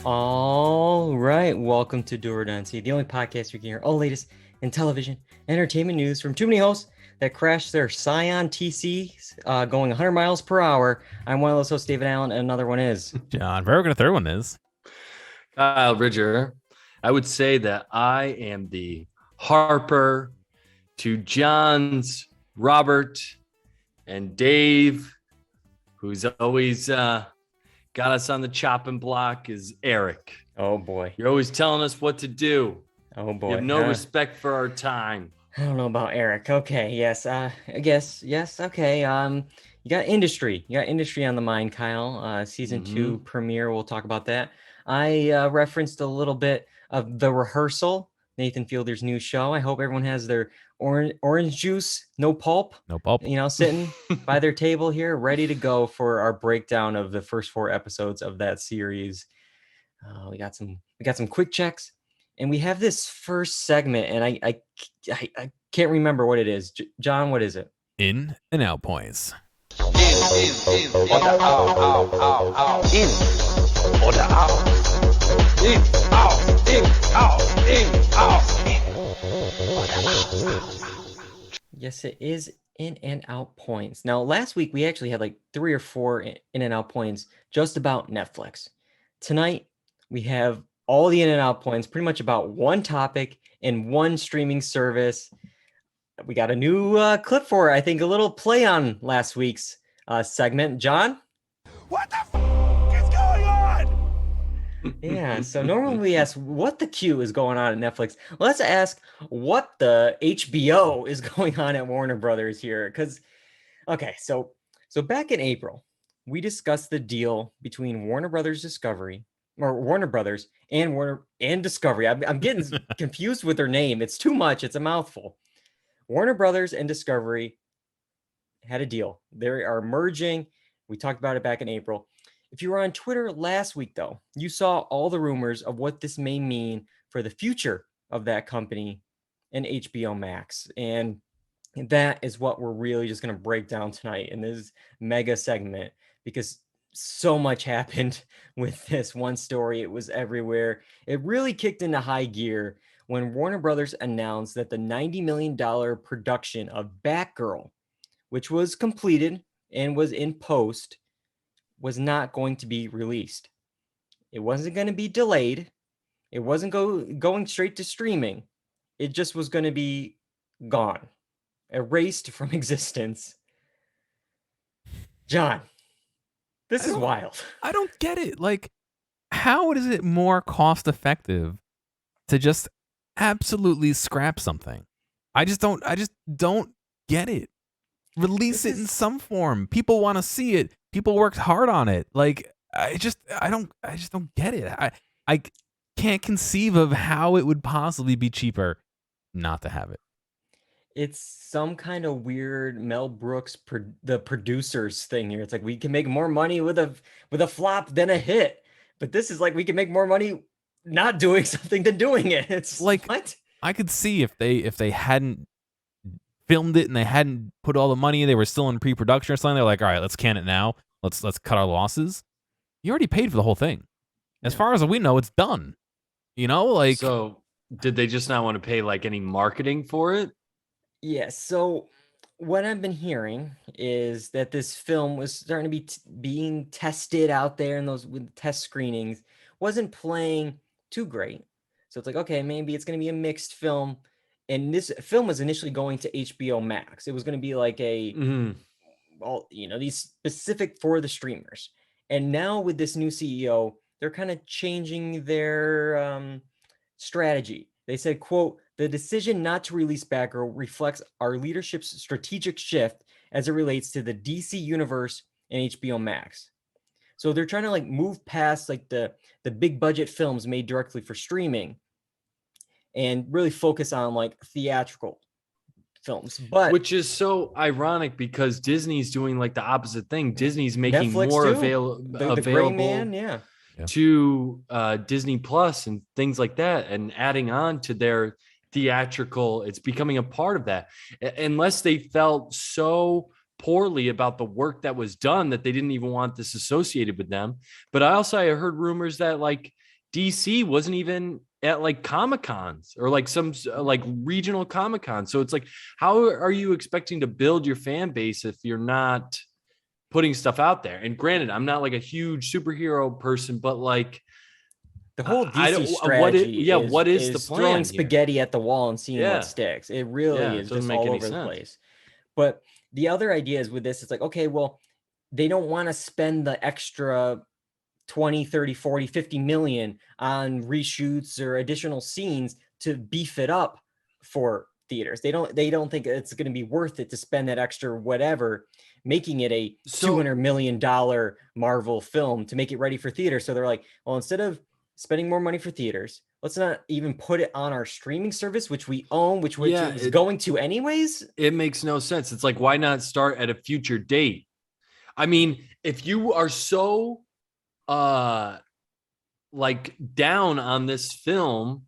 All right, welcome to Dual Redundancy, the only podcast you can hear all the latest in television entertainment news from too many hosts that crash their Scion TCs going 100 miles per hour. I'm one of those hosts, David Allen, and another one is John Berwick, and the third one is Kyle Bridger. I would say that I am the Harper to John's Robert and Dave, who's always got us on the chopping block, is Eric. Oh boy. You're always telling us what to do. Oh boy. You have no respect for our time. I don't know about Eric. Okay, yes, I guess yes. Okay, you got industry. You got industry on the mind, Kyle. Season 2 premiere. We'll talk about that. I referenced a little bit of the Rehearsal, Nathan Fielder's new show. I hope everyone has their orange juice, no pulp, sitting by their table here, ready to go for our breakdown of the first 4 episodes of that series. We got some quick checks, and we have this first segment, and I can't remember what it is. John, what is it? In and Out points. In oder out. In oder out. In, out, in, out, in, out. In oder out. Yes, it is in and out points. Now, last week we actually had like 3 or 4 in and out points just about Netflix. Tonight we have all the in and out points pretty much about one topic and one streaming service. We got a new clip for it. I think a little play on last week's segment. John? What the is going on? Yeah, so normally we ask what the Q is going on at Netflix. Let's ask what the HBO is going on at Warner Brothers here. Okay, so back in April, we discussed the deal between Warner Brothers Discovery, or Warner Brothers and Discovery. I'm getting confused with their name. It's too much. It's a mouthful. Warner Brothers and Discovery had a deal. They are merging. We talked about it back in April. If you were on Twitter last week, though, you saw all the rumors of what this may mean for the future of that company and HBO Max. And that is what we're really just going to break down tonight in this mega segment, because so much happened with this one story. It was everywhere. It really kicked into high gear when Warner Brothers announced that the $90 million production of Batgirl, which was completed and was in post, was not going to be released. It wasn't going to be delayed. It wasn't going straight to streaming. It just was going to be gone, erased from existence. John, this is wild. I don't get it. Like, how is it more cost effective to just absolutely scrap something? I just don't get it. Release it in some form. People want to see it. People worked hard on it. Like, I just don't get it. I can't conceive of how it would possibly be cheaper not to have it. It's some kind of weird Mel Brooks, the producers thing here. It's like we can make more money with a flop than a hit, but this is like we can make more money not doing something than doing it. It's like, what? I could see if they hadn't filmed it and they hadn't put all the money, they were still in pre-production or something. They're like, all right, let's can it now. Let's cut our losses. You already paid for the whole thing. As far as we know, it's done. So did they just not want to pay like any marketing for it? Yeah, so what I've been hearing is that this film was starting to be being tested out there in those with test screenings, wasn't playing too great. So it's like, okay, maybe it's going to be a mixed film. And this film was initially going to HBO Max. It was going to be like these specific for the streamers. And now with this new CEO, they're kind of changing their strategy. They said, quote, "The decision not to release Batgirl reflects our leadership's strategic shift as it relates to the DC universe and HBO Max." So they're trying to like move past like the big budget films made directly for streaming and really focus on like theatrical films. But which is so ironic because Disney's doing like the opposite thing. Disney's making Netflix more too. available The Gray Man, yeah. to Disney Plus and things like that, and adding on to their theatrical. It's becoming a part of that, unless they felt so poorly about the work that was done that they didn't even want this associated with them. But I heard rumors that like DC wasn't even at like Comic Cons or like some like regional Comic Cons. So it's like, how are you expecting to build your fan base if you're not putting stuff out there? And granted, I'm not like a huge superhero person, but like The whole I DC don't what it strategy yeah, what is the throwing plan here? spaghetti at the wall and seeing Yeah. what sticks. It really Yeah, it is doesn't just make all any over the sense. place. But the other idea is with this, it's like, okay, well, they don't want to spend the extra 20, 30, 40, 50 million on reshoots or additional scenes to beef it up for theaters. They don't think it's going to be worth it to spend that extra whatever making it a $200 million Marvel film to make it ready for theater. So they're like, well, instead of spending more money for theaters, let's not even put it on our streaming service, which we own, which Yeah, it was going to anyways. It makes no sense. It's like, why not start at a future date? I mean, if you are so like down on this film,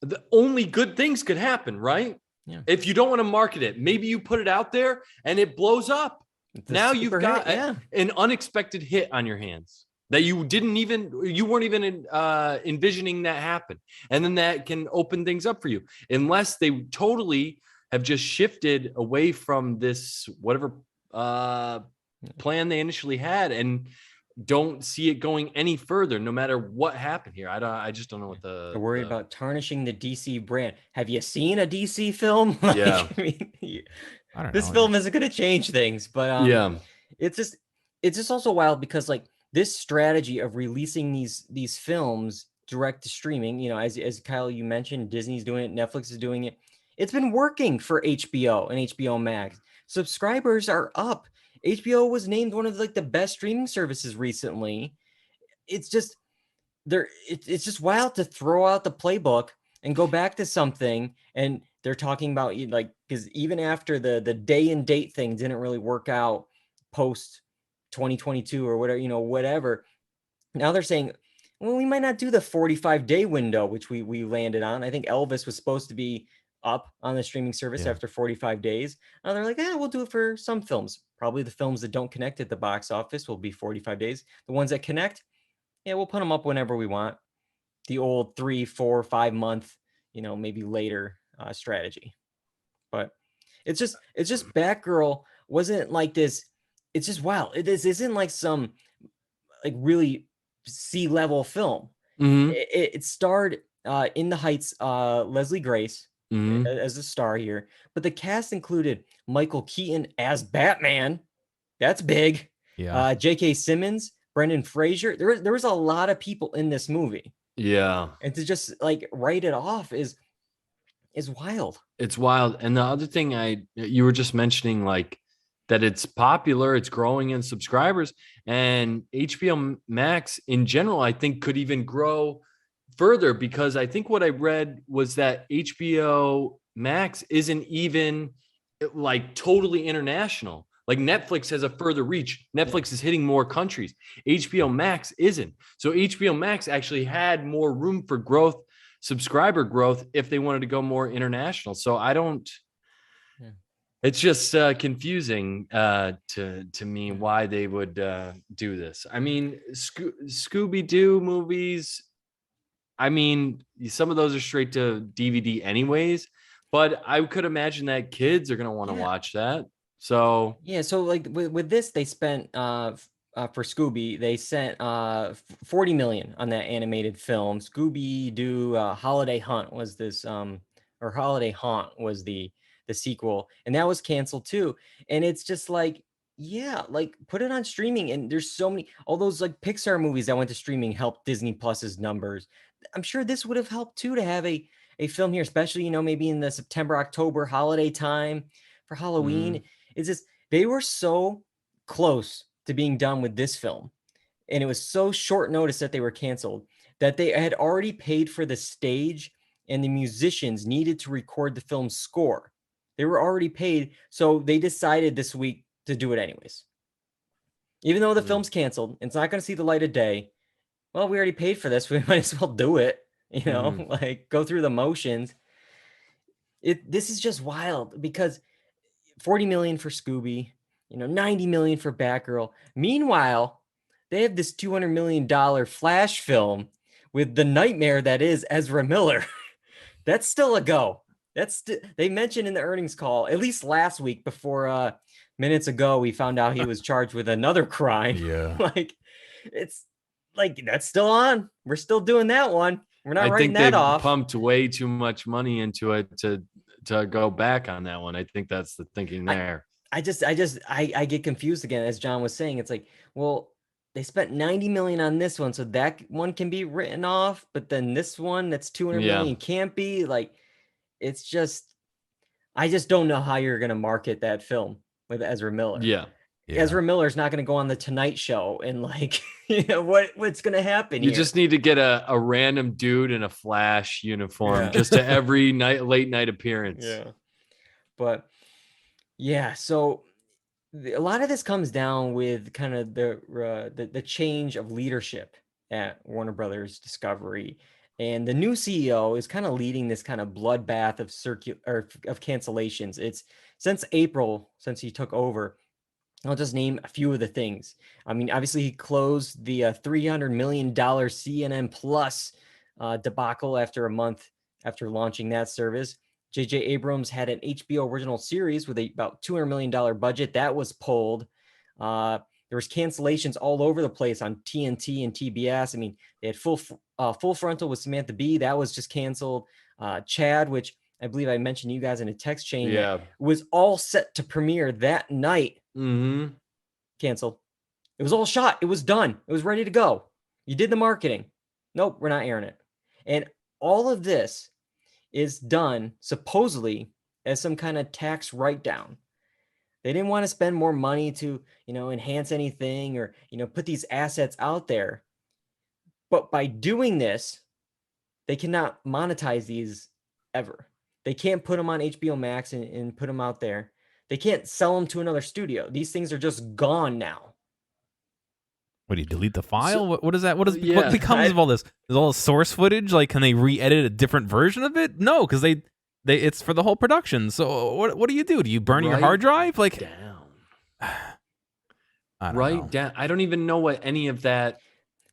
the only good things could happen, right? Yeah. If you don't want to market it, maybe you put it out there and it blows up. Now you've got an unexpected hit on your hands that you weren't even envisioning that happen. And then that can open things up for you, unless they totally have just shifted away from this, whatever plan they initially had, and don't see it going any further, no matter what happened here. I just don't know what they're worried about tarnishing the DC brand. Have you seen a DC film? Like, yeah, I mean, I don't know. This film isn't going to change things, but yeah, it's just also wild because like this strategy of releasing these films direct to streaming, you know, as Kyle you mentioned, Disney's doing it, Netflix is doing it. It's been working for HBO and HBO Max. Subscribers are up. HBO was named one of like the best streaming services recently. It's just it's just wild to throw out the playbook and go back to something. And they're talking about like, because even after the day and date thing didn't really work out post 2022 or whatever, you know, whatever. Now they're saying, well, we might not do the 45-day window, which we landed on. I think Elvis was supposed to be up on the streaming service after 45 days. Now they're like, we'll do it for some films. Probably the films that don't connect at the box office will be 45 days. The ones that connect, we'll put them up whenever we want. The old 3, 4, 5 month, you know, maybe later strategy. But it's just Batgirl wasn't like this. It's just wild. This isn't like some like really C-level film. mm-hmm. It starred In the Heights, Leslie Grace as the star here, but the cast included Michael Keaton as Batman. That's big. Yeah. J.K. Simmons, Brendan Fraser. There was a lot of people in this movie. Yeah. And to just like write it off is wild. It's wild. And the other thing you were just mentioning, like that it's popular, it's growing in subscribers, and HBO Max in general, I think could even grow further, because I think what I read was that HBO Max isn't even like totally international. Like Netflix has a further reach. Netflix is hitting more countries. HBO Max isn't. So HBO Max actually had more room for growth, subscriber growth, if they wanted to go more international. So I don't, it's just confusing to me why they would do this. I mean, Scooby-Doo movies, I mean, some of those are straight to DVD anyways, but I could imagine that kids are going to want to watch that. So so like with this, they spent for Scooby, they sent 40 million on that animated film. Scooby-Doo Holiday Hunt was this or Holiday Haunt was the sequel, and that was canceled too. And it's just like, like put it on streaming. And there's so many, all those like Pixar movies that went to streaming helped Disney Plus's numbers. I'm sure this would have helped too, to have a film here, especially, you know, maybe in the September, October holiday time for Halloween. It's just, they were so close to being done with this film, and it was so short notice that they were canceled, that they had already paid for the stage and the musicians needed to record the film's score. They were already paid, so they decided this week to do it anyways. Even though the film's canceled, it's not going to see the light of day. Well, we already paid for this. We might as well do it, you know, like go through the motions. This is just wild, because 40 million for Scooby, you know, 90 million for Batgirl. Meanwhile, they have this $200 million Flash film with the nightmare that is Ezra Miller. That's still a go. They mentioned in the earnings call, at least last week before minutes ago, we found out he was charged with another crime. Yeah. Like, it's like, that's still on. We're still doing that one. We're not I writing think that they've off. pumped way too much money into it to go back on that one. I think that's the thinking there. I get confused again, as John was saying. It's like, well, they spent 90 million on this one, so that one can be written off, but then this one that's 200 million can't be. Like, it's just, I just don't know how you're going to market that film with Ezra Miller. Yeah. Ezra Miller's not going to go on the Tonight Show and like, what's going to happen You here? just need to get a random dude in a Flash uniform just to every late night appearance. Yeah. But yeah, so a lot of this comes down with kind of the change of leadership at Warner Brothers Discovery, and the new CEO is kind of leading this kind of bloodbath of cancellations. It's since April, since he took over. I'll just name a few of the things. I mean, obviously he closed the $300 million CNN Plus debacle after a month after launching that service. J.J. Abrams had an HBO original series with about $200 million budget. That was pulled. There was cancellations all over the place on TNT and TBS. I mean, they had Full Frontal with Samantha Bee. That was just canceled. Chad, which I believe I mentioned to you guys in a text chain, was all set to premiere that night. Canceled. It was all shot. It was done. It was ready to go. You did the marketing. Nope, we're not airing it. And all of this is done supposedly as some kind of tax write-down. They didn't want to spend more money to, enhance anything or, put these assets out there. But by doing this, they cannot monetize these ever. They can't put them on HBO Max and put them out there. They can't sell them to another studio. These things are just gone now. What do you delete the file? So, what is that? What becomes of all this? Is all the source footage? Like, can they re-edit a different version of it? No, because they it's for the whole production. So what do you do? Do you burn your hard drive? Like, down. I don't know. Down. I don't even know what any of that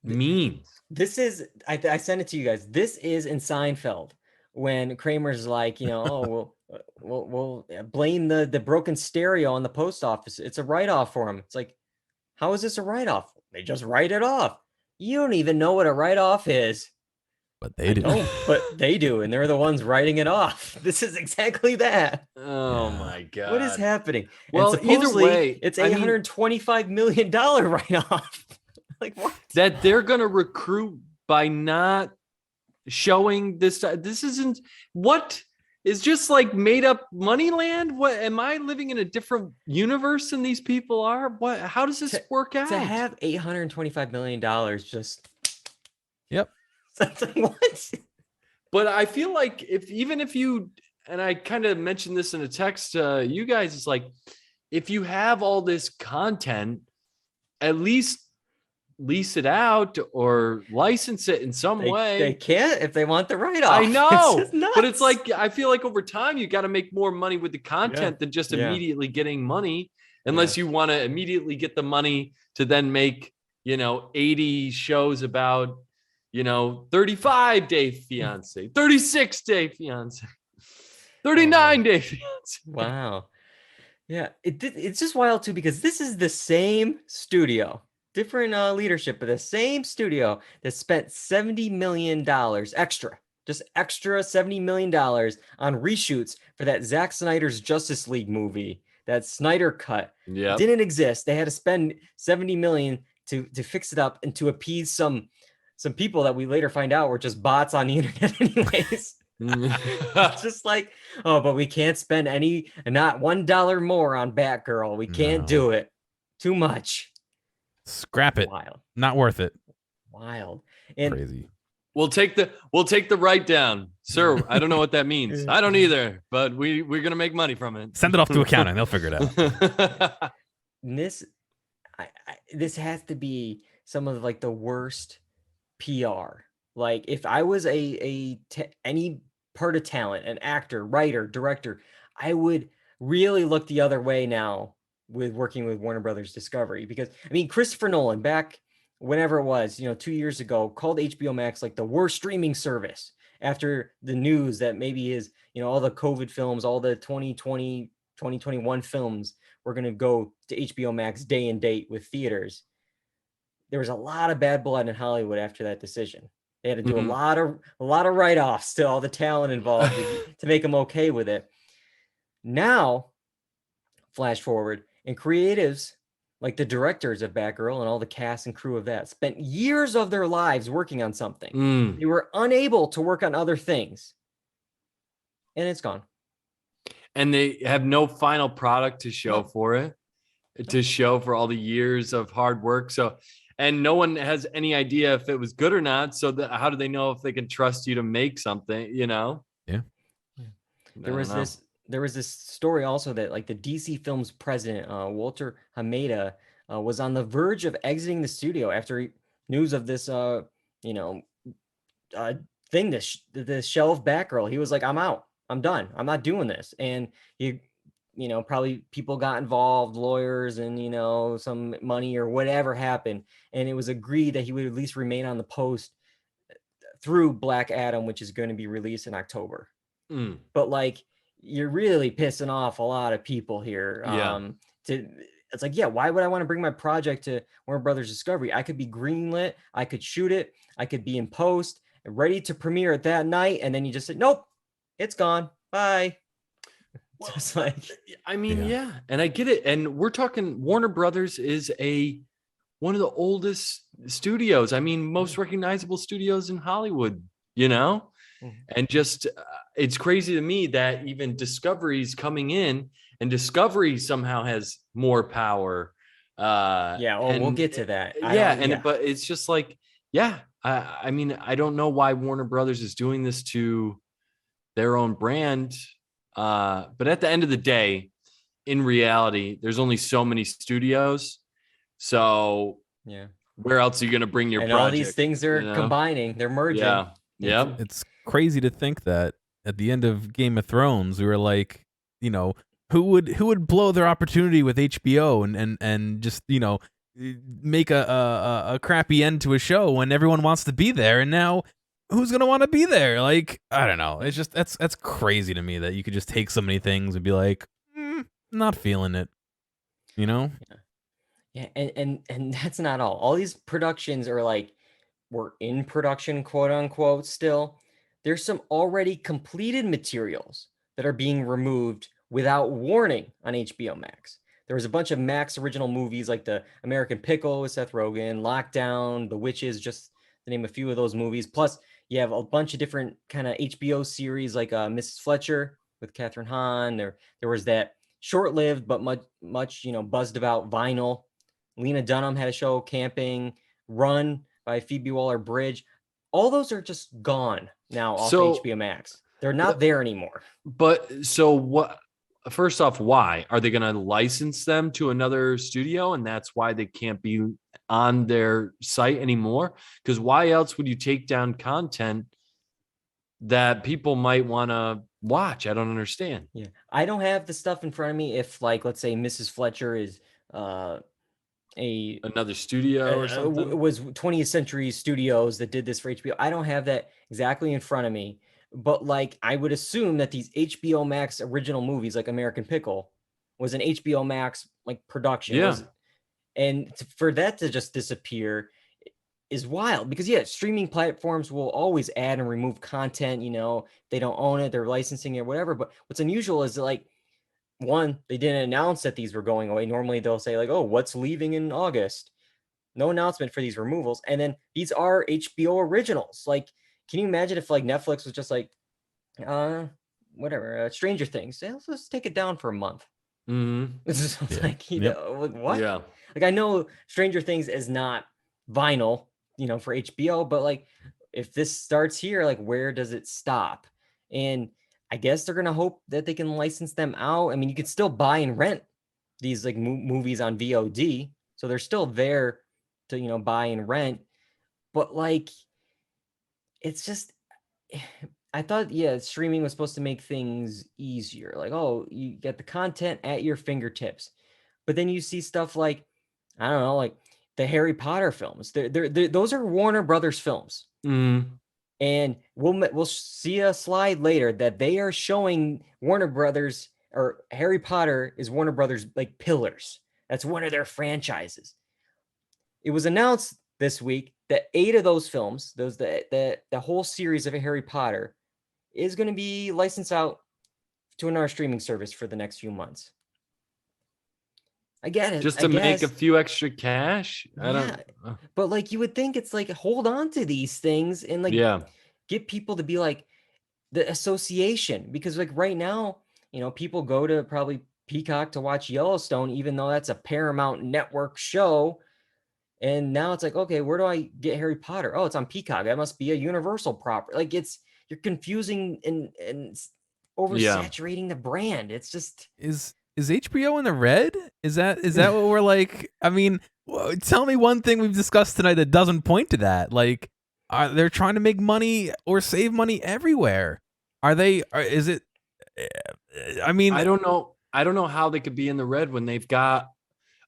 means. This is I sent it to you guys. This is in Seinfeld when Kramer's like, we'll blame the broken stereo on the post office. It's a write-off for him. It's like, how is this a write-off? They just write it off. You don't even know what a write-off is. But they do. But they do, and they're the ones writing it off. This is exactly that. Oh my God. What is happening? Well, either way, it's $825 million write-off. Like, what? That they're going to recruit by not showing this. This isn't what is just like made up money land. What, am I living in a different universe than these people are? What, how does this work out? To have $825 million just. Yep. Something what? But I feel like even if you, and I kind of mentioned this in a text, you guys, it's like, if you have all this content, at least lease it out or license it in some way. They can't if they want the write-off. I know, it's but it's like, I feel like over time, you got to make more money with the content than just immediately getting money, unless you want to immediately get the money to then make, 80 shows about, 35-day fiance, 36-day fiance, 39-day fiance. Wow. Yeah. It's just wild too, because this is the same studio, different leadership, but the same studio that spent $70 million extra $70 million on reshoots for that Zack Snyder's Justice League movie, that Snyder cut. Yeah. Didn't exist. They had to spend $70 million to fix it up and to appease some people that we later find out were just bots on the internet anyways. It's just like, but we can't spend not $1 more on Batgirl. We can't do it. Too much. Scrap it. Wild. Not worth it. Wild. And crazy. We'll take the write down, sir. I don't know what that means. I don't either, but we're gonna make money from it. Send it off to accounting; they'll figure it out. This has to be some of like the worst PR. Like, if I was any part of talent, an actor, writer, director, I would really look the other way now with working with Warner Brothers Discovery, because I mean, Christopher Nolan back whenever it was, 2 years ago, called HBO Max like the worst streaming service after the news that maybe is, all the COVID films, all the 2020, 2021 films were going to go to HBO Max day and date with theaters. There was a lot of bad blood in Hollywood after that decision. They had to do a lot of write-offs to all the talent involved to make them okay with it. Now, flash forward, and creatives like the directors of Batgirl and all the cast and crew of that spent years of their lives working on something. They were unable to work on other things, and it's gone. And they have no final product to show for it, to show for all the years of hard work. So, and no one has any idea if it was good or not. So how do they know if they can trust you to make something, Yeah. There was this story also that like the DC Films president, Walter Hamada, was on the verge of exiting the studio after news of this, thing, this shelf Batgirl. He was like, I'm out. I'm done. I'm not doing this. And he, probably people got involved, lawyers and, some money or whatever happened. And it was agreed that he would at least remain on the post through Black Adam, which is going to be released in October. But like, you're really pissing off a lot of people here. It's like, why would I want to bring my project to Warner Brothers Discovery? I could be greenlit. I could shoot it. I could be in post, ready to premiere it that night. And then you just said, nope, it's gone. Bye. Well, it's like, I mean, yeah. And I get it. And we're talking Warner Brothers is one of the oldest studios. I mean, most recognizable studios in Hollywood, and just it's crazy to me that even Discovery's coming in and Discovery somehow has more power. we'll get to that. But it's just like, I mean, I don't know why Warner Brothers is doing this to their own brand. But at the end of the day, in reality, there's only so many studios. So where else are you going to bring your project? All these things are combining, they're merging. It's crazy to think that at the end of Game of Thrones, we were like, who would blow their opportunity with HBO and just make a crappy end to a show when everyone wants to be there, and now who's gonna want to be there? Like, I don't know. It's just that's crazy to me that you could just take so many things and be like, not feeling it, Yeah, and that's not all. All these productions are like, we're in production, quote unquote, still. There's some already completed materials that are being removed without warning on HBO Max. There was a bunch of Max original movies like The American Pickle with Seth Rogen, Lockdown, The Witches, just to name a few of those movies. Plus, you have a bunch of different kind of HBO series like Mrs. Fletcher with Catherine Hahn. There was that short-lived but much buzzed about Vinyl. Lena Dunham had a show, Camping, Run by Phoebe Waller-Bridge. All those are just gone now off HBO Max. They're not there anymore. But so what? First off, why are they going to license them to another studio, and that's why they can't be on their site anymore? Because why else would you take down content that people might want to watch? I don't understand. Yeah, I don't have the stuff in front of me. If, like, let's say Mrs. Fletcher is another studio or something, it was 20th Century Studios that did this for HBO. I don't have that exactly in front of me. But like, I would assume that these HBO Max original movies, like American Pickle, was an HBO Max like production. And for that to just disappear is wild, because streaming platforms will always add and remove content. They don't own it, they're licensing it, whatever. But what's unusual is that, like, one, they didn't announce that these were going away. Normally they'll say like, oh, what's leaving in August? No announcement for these removals. And then these are HBO originals. Like, can you imagine if like Netflix was just like, Stranger Things, let's just take it down for a month. It's like, what? Yeah. Like, I know Stranger Things is not Vinyl, for HBO, but like, if this starts here, like, where does it stop? And I guess they're gonna hope that they can license them out. I mean, you can still buy and rent these like movies on VOD, so they're still there to buy and rent. But like, it's just, I thought, streaming was supposed to make things easier. Like, oh, you get the content at your fingertips. But then you see stuff like, I don't know, like the Harry Potter films. Those are Warner Brothers films. Mm. And we'll see a slide later that they are showing Warner Brothers, or Harry Potter is Warner Brothers like pillars. That's one of their franchises. It was announced this week that 8 of those films, the whole series of Harry Potter, is going to be licensed out to another streaming service for the next few months. I get it. Just to make a few extra cash? I don't. But like, you would think it's like, hold on to these things and like get people to be like the association, because like right now, people go to probably Peacock to watch Yellowstone, even though that's a Paramount Network show. And now it's like, okay, where do I get Harry Potter? Oh, it's on Peacock. That must be a Universal property. Like, you're confusing and oversaturating the brand. It's just is HBO in the red? Is that what we're like? I mean, tell me one thing we've discussed tonight that doesn't point to that. Like, they're trying to make money or save money everywhere. Are they? Is it? I mean, I don't know. I don't know how they could be in the red when they've got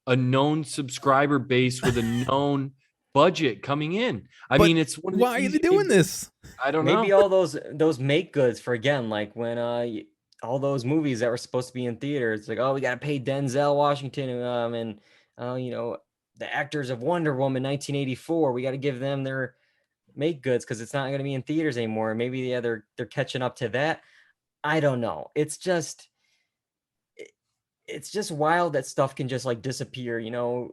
a known subscriber base with a known budget coming in. I mean, it's one of the why are they doing this? I don't know. Maybe all those make goods for, again, like when all those movies that were supposed to be in theaters, like, oh, we got to pay Denzel Washington and the actors of Wonder Woman 1984, we got to give them their make goods because it's not going to be in theaters anymore. Maybe they're catching up to that. I don't know. It's just wild that stuff can just like disappear.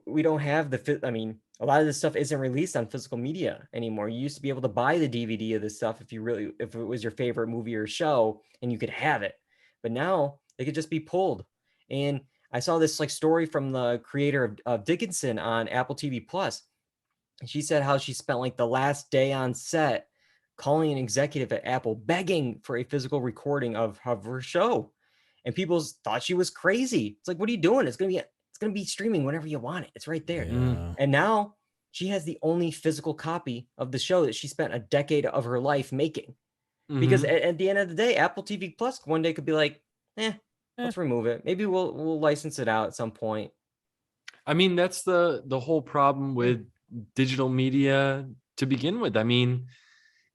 We don't have a lot of this stuff isn't released on physical media anymore. You used to be able to buy the DVD of this stuff if it was your favorite movie or show, and you could have it. But now it could just be pulled. And I saw this like story from the creator of Dickinson on Apple TV Plus. And she said how she spent like the last day on set calling an executive at Apple begging for a physical recording of her show. And people thought she was crazy. It's like, what are you doing? It's gonna be streaming whenever you want it. It's right there. Yeah. And now she has the only physical copy of the show that she spent a decade of her life making. Because at the end of the day, Apple TV Plus one day could be like, let's remove it. Maybe we'll license it out at some point. I mean, that's the whole problem with digital media to begin with. I mean,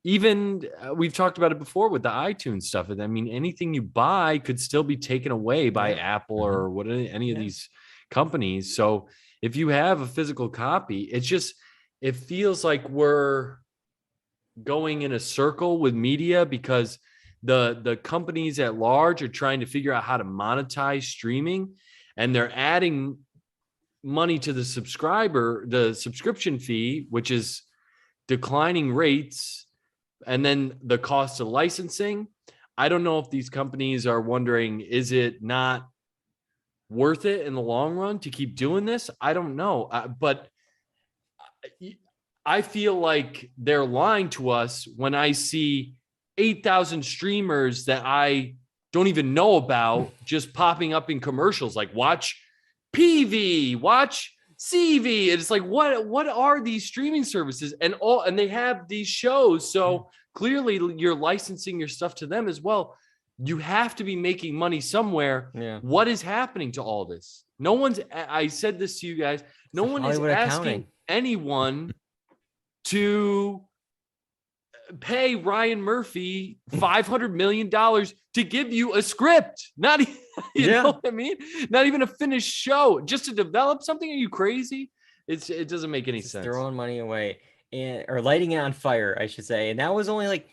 even we've talked about it before with the iTunes stuff. I mean, anything you buy could still be taken away by Apple or any of these companies. So if you have a physical copy, it feels like we're going in a circle with media because the companies at large are trying to figure out how to monetize streaming, and they're adding money to the subscription fee, which is declining rates. And then the cost of licensing. I don't know if these companies are wondering, is it not worth it in the long run to keep doing this? I don't know. But I feel like they're lying to us when I see 8,000 streamers that I don't even know about just popping up in commercials, like watch PV, watch CV. It's like, what are these streaming services? And they have these shows. So clearly you're licensing your stuff to them as well. You have to be making money somewhere. Yeah. What is happening to all this? I said this to you guys. No one is asking anyone to pay Ryan Murphy $500 million to give you a script. Not even, you know what I mean? Not even a finished show, just to develop something. Are you crazy? It doesn't make any sense. Throwing money away or lighting it on fire, I should say. And that was only like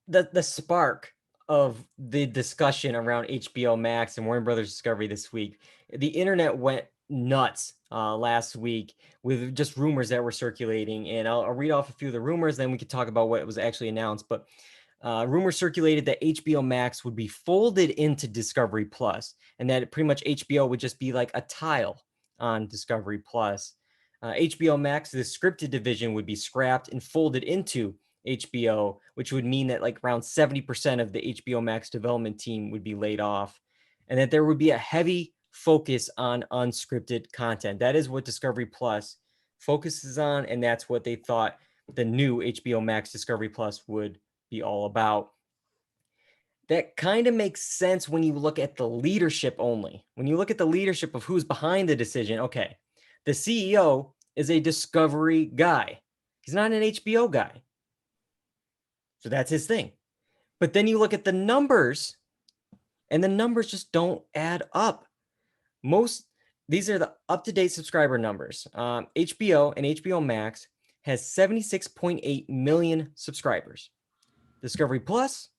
the spark of the discussion around HBO Max and Warner Brothers Discovery this week. The internet went nuts last week with just rumors that were circulating, and I'll read off a few of the rumors, then we could talk about what was actually announced. But rumors circulated that HBO Max would be folded into Discovery Plus, and that pretty much HBO would just be like a tile on Discovery Plus. HBO Max, the scripted division, would be scrapped and folded into HBO, which would mean that like around 70% of the HBO Max development team would be laid off, and that there would be a heavy focus on unscripted content. That is what Discovery Plus focuses on, and that's what they thought the new HBO Max Discovery Plus would be all about. That kind of makes sense when you look at the leadership only. When you look at the leadership of who's behind the decision, okay, the CEO is a Discovery guy. He's not an HBO guy. So that's his thing. But then you look at the numbers, and the numbers just don't add up. These are the up-to-date subscriber numbers. HBO and HBO Max has 76.8 million subscribers. Discovery Plus,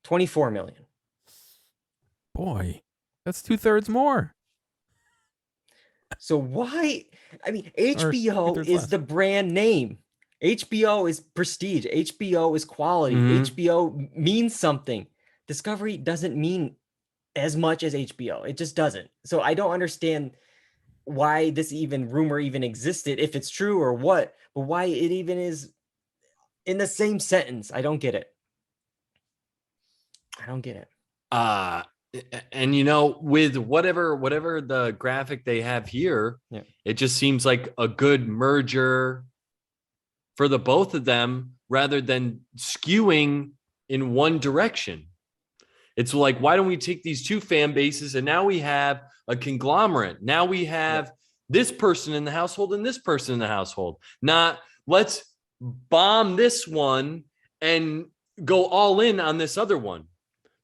24 million. Boy, that's 2/3 more. So why? I mean, HBO 2/3 is less. the brand name. HBO is prestige. HBO is quality. HBO means something. Discovery doesn't mean as much as HBO. It just doesn't. So I don't understand why this rumor even existed, if it's true or what, but why it even is in the same sentence. I don't get it. And with whatever the graphic they have here, it just seems like a good merger for the both of them rather than skewing in one direction. It's like, why don't we take these two fan bases and now we have a conglomerate? Now we have this person in the household and this person in the household. Not let's bomb this one and go all in on this other one.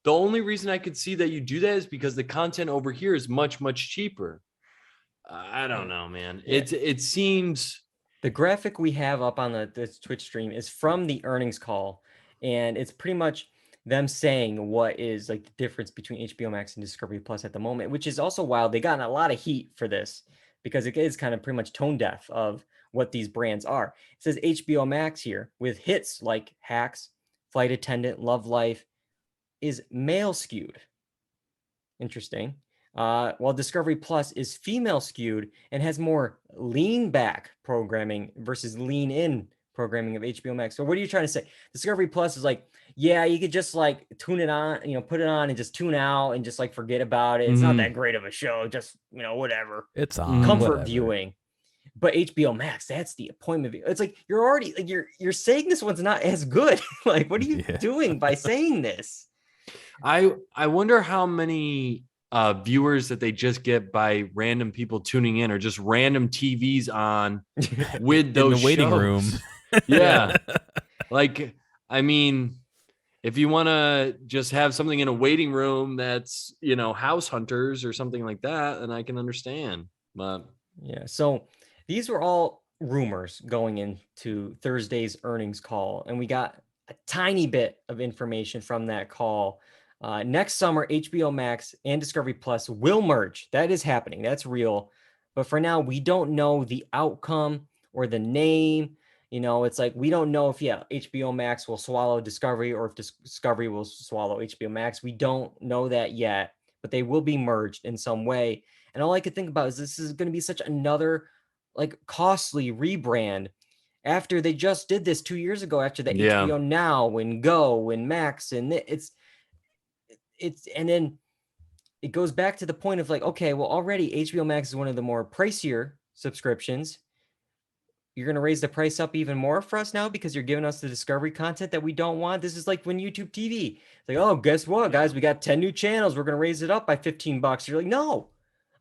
The only reason I could see that you do that is because the content over here is much, much cheaper. I don't know, man. It seems... The graphic we have up on the Twitch stream is from the earnings call, and it's pretty much them saying what is like the difference between HBO Max and Discovery Plus at the moment, which is also wild. They gotten a lot of heat for this because it is kind of pretty much tone deaf of what these brands are. It says HBO Max here with hits like Hacks, Flight Attendant, Love Life is male skewed. Interesting. While Discovery Plus is female skewed and has more lean back programming versus lean in programming of HBO Max. So what are you trying to say? Discovery Plus is like, yeah, you could just like tune it on, put it on and just tune out and just like forget about it. It's not that great of a show. Just, whatever. It's on comfort viewing. But HBO Max, that's the appointment. It's like you're already like you're saying this one's not as good. Like, what are you doing by saying this? I wonder how many viewers that they just get by random people tuning in or just random TVs on with those in the waiting shows. room. Yeah. Like, I mean, if you want to just have something in a waiting room that's, House Hunters or something like that, then I can understand. But yeah, so these were all rumors going into Thursday's earnings call, and we got a tiny bit of information from that call. Next summer, HBO Max and Discovery Plus will merge. That is happening. That's real. But for now, we don't know the outcome or the name. It's like we don't know if HBO Max will swallow Discovery or if Discovery will swallow HBO Max. We don't know that yet, but they will be merged in some way. And all I could think about is this is going to be such another like costly rebrand after they just did this 2 years ago after the HBO Now and Go and Max, and it's and then it goes back to the point of like, okay, well, already HBO Max is one of the more pricier subscriptions. You're going to raise the price up even more for us now because you're giving us the Discovery content that we don't want. This is like when YouTube TV, it's like, oh, guess what, guys? We got 10 new channels. We're going to raise it up by $15. You're like, no,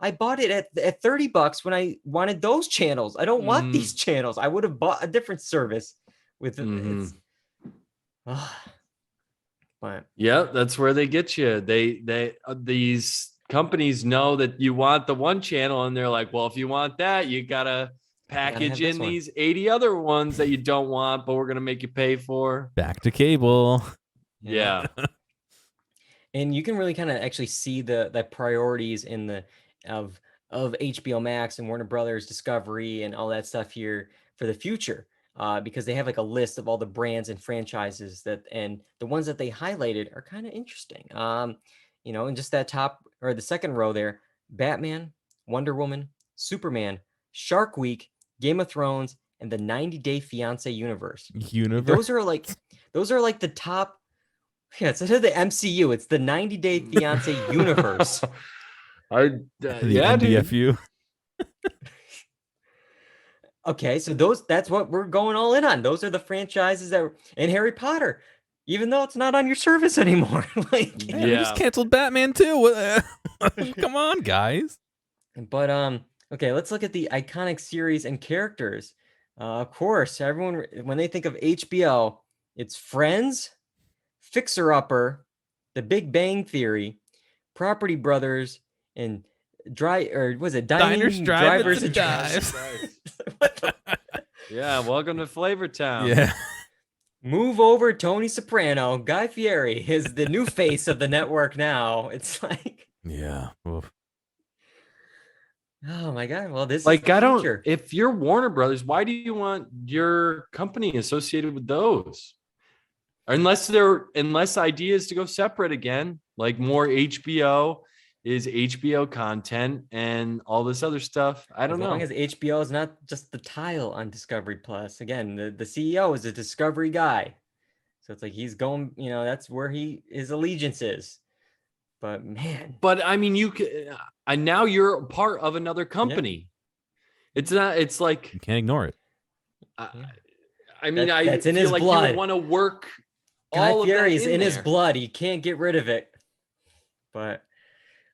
I bought it at $30 when I wanted those channels. I don't want these channels. I would have bought a different service with it. But yeah, that's where they get you. These companies know that you want the one channel, and they're like, well, if you want that, you gotta package in these 80 other ones that you don't want, but we're gonna make you pay for. Back to cable. Yeah. And you can really kind of actually see the priorities of HBO Max and Warner Brothers Discovery and all that stuff here for the future. Because they have like a list of all the brands and franchises and the ones that they highlighted are kind of interesting. And just that top or the second row there, Batman, Wonder Woman, Superman, Shark Week, Game of Thrones, and the 90-Day Fiancé universe. Those are like the top. Yeah, it's the MCU. It's the 90-Day Fiancé universe. The NDFU. Okay, so that's what we're going all in on. Those are the franchises and Harry Potter, even though it's not on your service anymore. Like, we just canceled Batman too. Come on, guys. But Okay, let's look at the iconic series and characters. Of course, everyone, when they think of HBO, it's Friends, Fixer Upper, The Big Bang Theory, Property Brothers, and Diners, Dining Drive-Ins, Drivers and and Dives. What the Yeah, welcome to Flavor Town. Yeah. Move over, Tony Soprano. Guy Fieri is the new face of the network now. It's like, Yeah. Oof. oh my god. Well, this is Like, the I don't, future. if you're Warner Brothers, why do you want your company associated with those? Unless ideas to go separate again, like more HBO is HBO content and all this other stuff. I don't As know. long as HBO is not just the tile on Discovery Plus. Again, the CEO is a Discovery guy. So it's like he's going, that's where his allegiance is. But man, But I mean, you can, and now you're part of another company. It's not, it's like, You can't ignore it. I mean, I that's in feel his like blood. you would want to work Guy all of Fieri that is in his there. blood. He can't get rid of it. But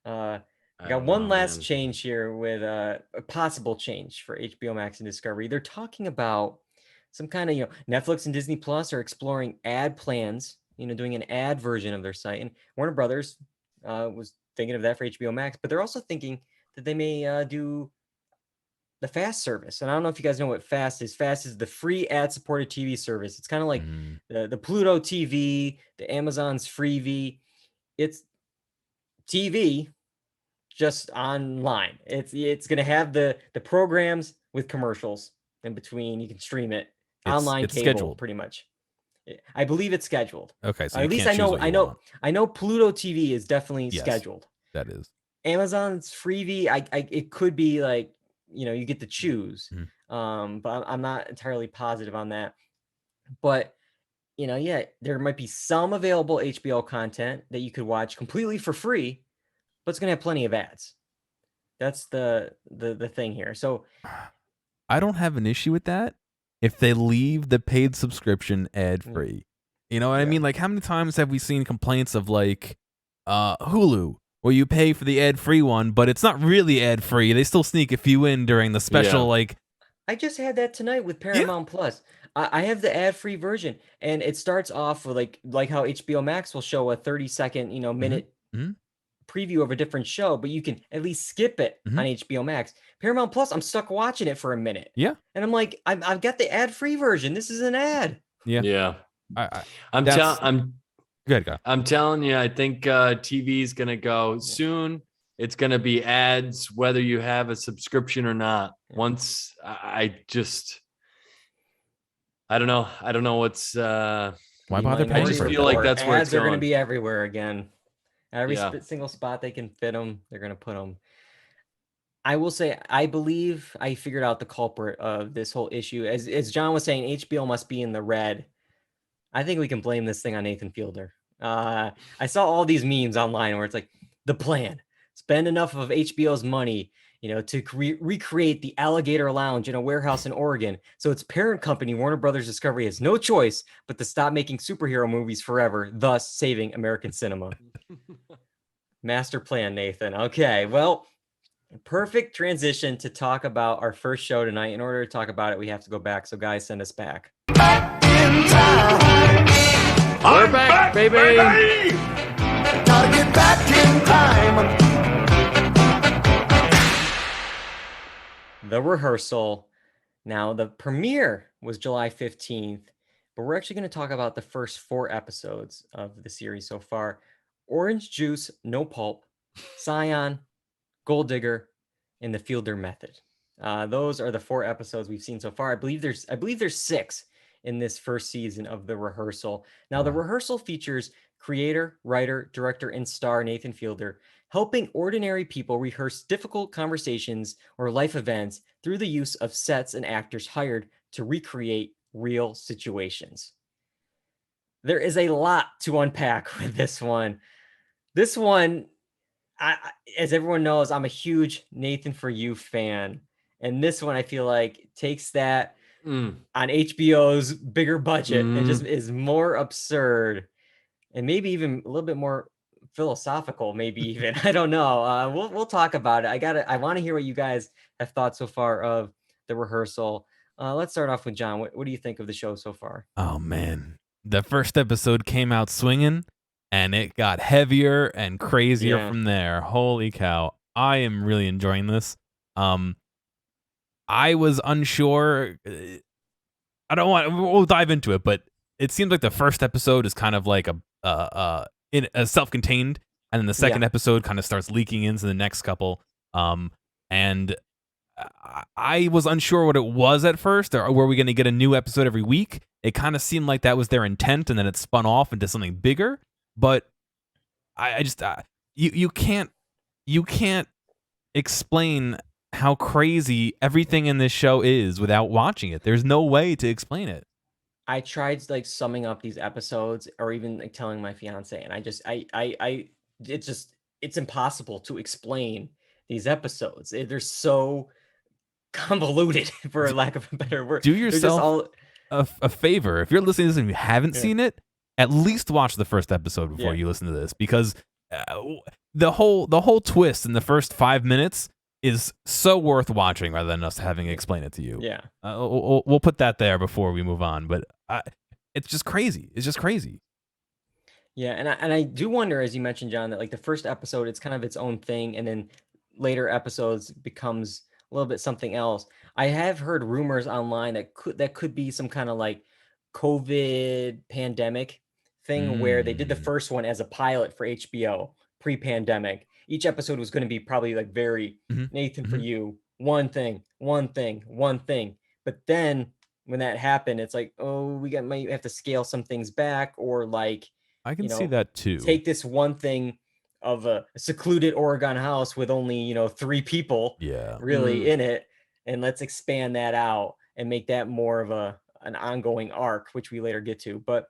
I got one last change here with a possible change for HBO Max and Discovery. They're talking about some kind of, Netflix and Disney Plus are exploring ad plans, doing an ad version of their site. And Warner Brothers was thinking of that for HBO Max, but they're also thinking that they may do the FAST service. And I don't know if you guys know what FAST is. FAST is the free ad-supported TV service. It's kind of like the Pluto TV, the Amazon's Freevee. It's TV just online. It's going to have the programs with commercials in between. You can stream it online, it's cable, scheduled. pretty much. I believe it's scheduled. Okay, so at you least can't I choose know. what you I know. want. I know Pluto TV is definitely Yes. scheduled. That is. Amazon's Freevee, it could be like, you get to choose. Mhm. But I'm not entirely positive on that. But yeah, there might be some available HBO content that you could watch completely for free, but it's gonna have plenty of ads. That's the thing here. So I don't have an issue with that if they leave the paid subscription ad free. You know what I Yeah. mean? Like, how many times have we seen complaints of like Hulu, where you pay for the ad free one, but it's not really ad free. They still sneak a few in during the special. Yeah. Like, I just had that tonight with Paramount Plus. I have the ad-free version, and it starts off with like how HBO Max will show a 30-second, minute Mhm. preview of a different show, but you can at least skip it on HBO Max. Paramount Plus, I'm stuck watching it for a minute. Yeah. And I'm like, I've got the ad-free version. This is an ad. Yeah. Yeah. I'm good, guy. I'm telling you, I think TV is going to go soon. It's going to be ads, whether you have a subscription or not. Once I don't know. I don't know what's. Why bother I paying just for it? feel like that's where ads it's are going to going. be everywhere again. Every Yeah. single spot they can fit them, they're going to put them. I will say, I believe I figured out the culprit of this whole issue. As John was saying, HBO must be in the red. I think we can blame this thing on Nathan Fielder. I saw all these memes online where it's like, the plan, spend enough of HBO's money, to recreate the Alligator Lounge in a warehouse in Oregon. So its parent company, Warner Brothers Discovery, has no choice but to stop making superhero movies forever, thus saving American cinema. Master plan, Nathan. Okay, well, perfect transition to talk about our first show tonight. In order to talk about it, we have to go back. So guys, send us back. We're back, baby. Gotta get back in time. The Rehearsal. Now, the premiere was July 15th, but we're actually going to talk about the first 4 episodes of the series so far. Orange Juice, No Pulp, Scion, Gold Digger, and the Fielder Method. Those are the 4 episodes we've seen so far. I believe there's 6 in this first season of The Rehearsal. Now, The Rehearsal features creator, writer, director, and star Nathan Fielder helping ordinary people rehearse difficult conversations or life events through the use of sets and actors hired to recreate real situations. There is a lot to unpack with this one. This one, as everyone knows, I'm a huge Nathan For You fan. And this one, I feel like, takes that on HBO's bigger budget and just is more absurd and maybe even a little bit more philosophical, maybe even. I don't know. We'll talk about it. I want to hear what you guys have thought so far of the rehearsal. Let's start off with John. What do you think of the show so far? Oh man, the first episode came out swinging, and it got heavier and crazier Yeah. from there. Holy cow! I am really enjoying this. Um, I was unsure. I don't want. We'll dive into it, but it seems like the first episode is kind of like a self-contained, and then the second Yeah. episode kind of starts leaking into the next couple. And I was unsure what it was at first. Or were we going to get a new episode every week? It kind of seemed like that was their intent, and then it spun off into something bigger. But I just you can't explain how crazy everything in this show is without watching it. There's no way to explain it. I tried like summing up these episodes or even like telling my fiance, and it's impossible to explain these episodes. They're so convoluted, for lack of a better word. Do They're just yourself all a favor. If you're listening to this and you haven't Yeah. seen it, at least watch the first episode before Yeah. you listen to this, because the whole twist in the first 5 minutes is so worth watching rather than us having to explain it to you. Yeah. We'll put that there before we move on, but it's just crazy. It's just crazy. Yeah, and I do wonder, as you mentioned, John, that like the first episode, it's kind of its own thing, and then later episodes becomes a little bit something else. I have heard rumors online that could be some kind of like COVID pandemic thing where they did the Mm. first one as a pilot for HBO pre-pandemic. Each episode was going to be probably like very Mhm. Nathan for Mhm. you, one thing, one thing, one thing. But then when that happened, it's like, oh, might have to scale some things back, or like, I can you see know, that too. take this one thing of a secluded Oregon house with only, 3 people Yeah. really in it, and let's expand that out and make that more of an ongoing arc, which we later get to. But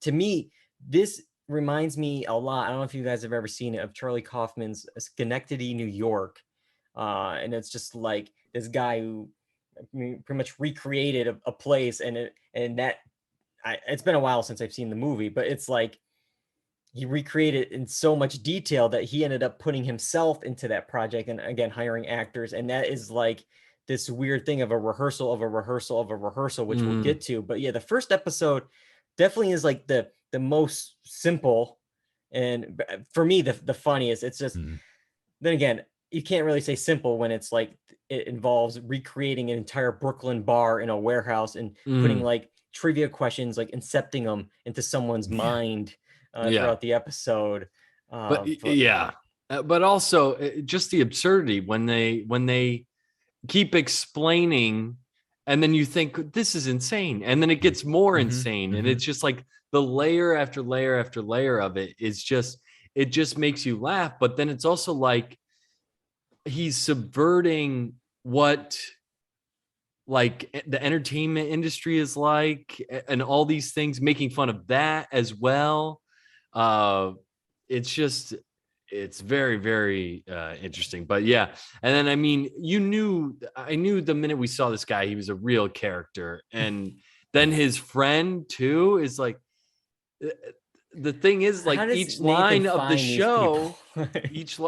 to me, this reminds me a lot. I don't know if you guys have ever seen it, of Charlie Kaufman's Schenectady, New York. And it's just like this guy who pretty much recreated a place, it's been a while since I've seen the movie, but it's like he recreated in so much detail that he ended up putting himself into that project, and again hiring actors, and that is like this weird thing of a rehearsal of a rehearsal of a rehearsal, which we'll get to. But yeah, the first episode definitely is like the most simple, and for me the funniest. It's just, Mm. then again, you can't really say simple when it's like it involves recreating an entire Brooklyn bar in a warehouse and putting like trivia questions, like incepting them into someone's mind throughout the episode. But also just the absurdity when they keep explaining, and then you think this is insane, and then it gets more insane, and it's just like the layer after layer after layer of it just makes you laugh. But then it's also like he's subverting what like the entertainment industry is like, and all these things, making fun of that as well. It's very, very interesting. But yeah, and then I mean, I knew the minute we saw this guy, he was a real character, and then his friend too is like, the thing is, like, each line of the show, each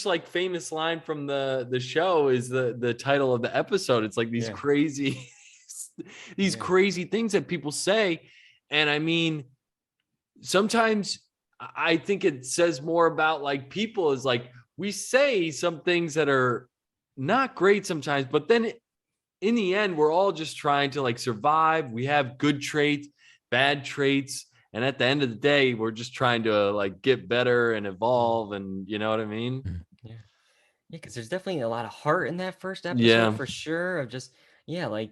like famous line from the show is the title of the episode. It's like these crazy crazy things that people say. And I mean, sometimes I think it says more about like people, is like we say some things that are not great sometimes, but then in the end, we're all just trying to like survive. We have good traits, bad traits. And at the end of the day, we're just trying to like get better and evolve. And you know what I mean? Yeah. Because there's definitely a lot of heart in that first episode, for sure. Of just, like,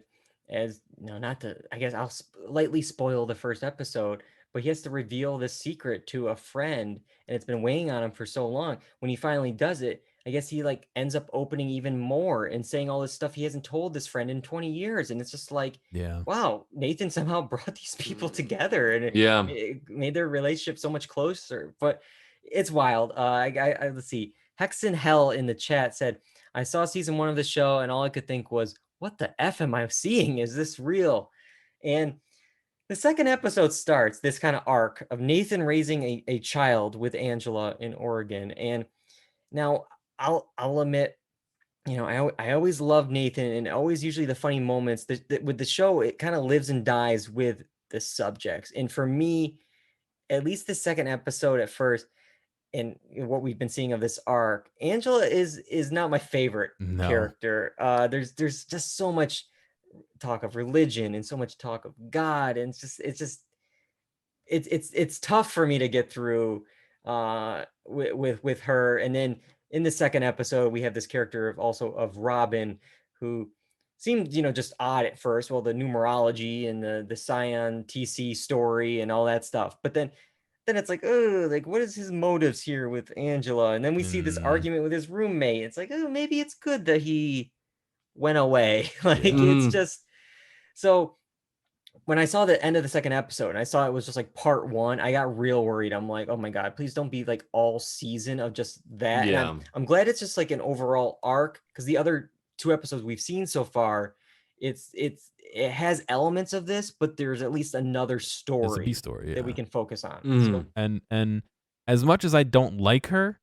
as not to, I guess I'll lightly spoil the first episode, but he has to reveal this secret to a friend, and it's been weighing on him for so long. When he finally does it, I guess he like ends up opening even more and saying all this stuff he hasn't told this friend in 20 years. And it's just like, wow, Nathan somehow brought these people together, and it made their relationship so much closer. But it's wild. Let's see. Hex in Hell in the chat said, I saw season 1 of the show, and all I could think was, what the F am I seeing? Is this real? And The second episode starts this kind of arc of Nathan raising a child with Angela in Oregon. And now I'll admit, I always loved Nathan, and always usually the funny moments that with the show, it kind of lives and dies with the subjects. And for me, at least the second episode at first, and what we've been seeing of this arc, Angela is not my favorite character. There's just so much talk of religion and so much talk of God, and it's tough for me to get through with her. And then in the second episode, we have this character of Robin, who seemed just odd at first. Well, the numerology and the Scion TC story and all that stuff, but then it's like, oh, like, what is his motives here with Angela? And then we see this argument with his roommate. It's like, oh, maybe it's good that he went away. Like, it's just so. When I saw the end of the second episode and I saw it was just like part 1, I got real worried. I'm like, oh my God, please don't be like all season of just that. Yeah. And I'm glad it's just like an overall arc, because the other 2 episodes we've seen so far, it has elements of this, but there's at least another story, It's a B story, that we can focus on. Mhm. So, And as much as I don't like her,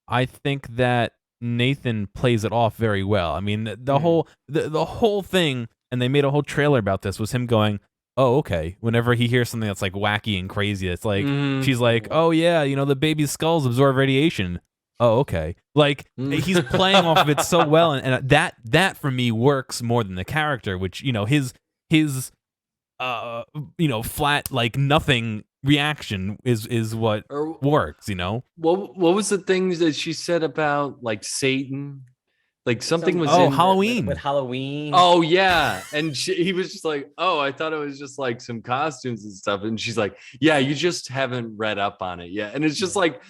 I think that Nathan plays it off very well. I mean, the whole thing, and they made a whole trailer about this, was him going, "Oh, okay." Whenever he hears something that's like wacky and crazy, it's like she's like, "Oh yeah, the baby's skulls absorb radiation." Oh, okay. Like he's playing off of it so well, and that for me works more than the character, which his flat like nothing reaction is what works. What was the things that she said about like Satan? Like something was Oh, in Halloween. with Halloween. Oh yeah, and he was just like, "Oh, I thought it was just like some costumes and stuff." And she's like, "Yeah, you just haven't read up on it yet." And it's just like,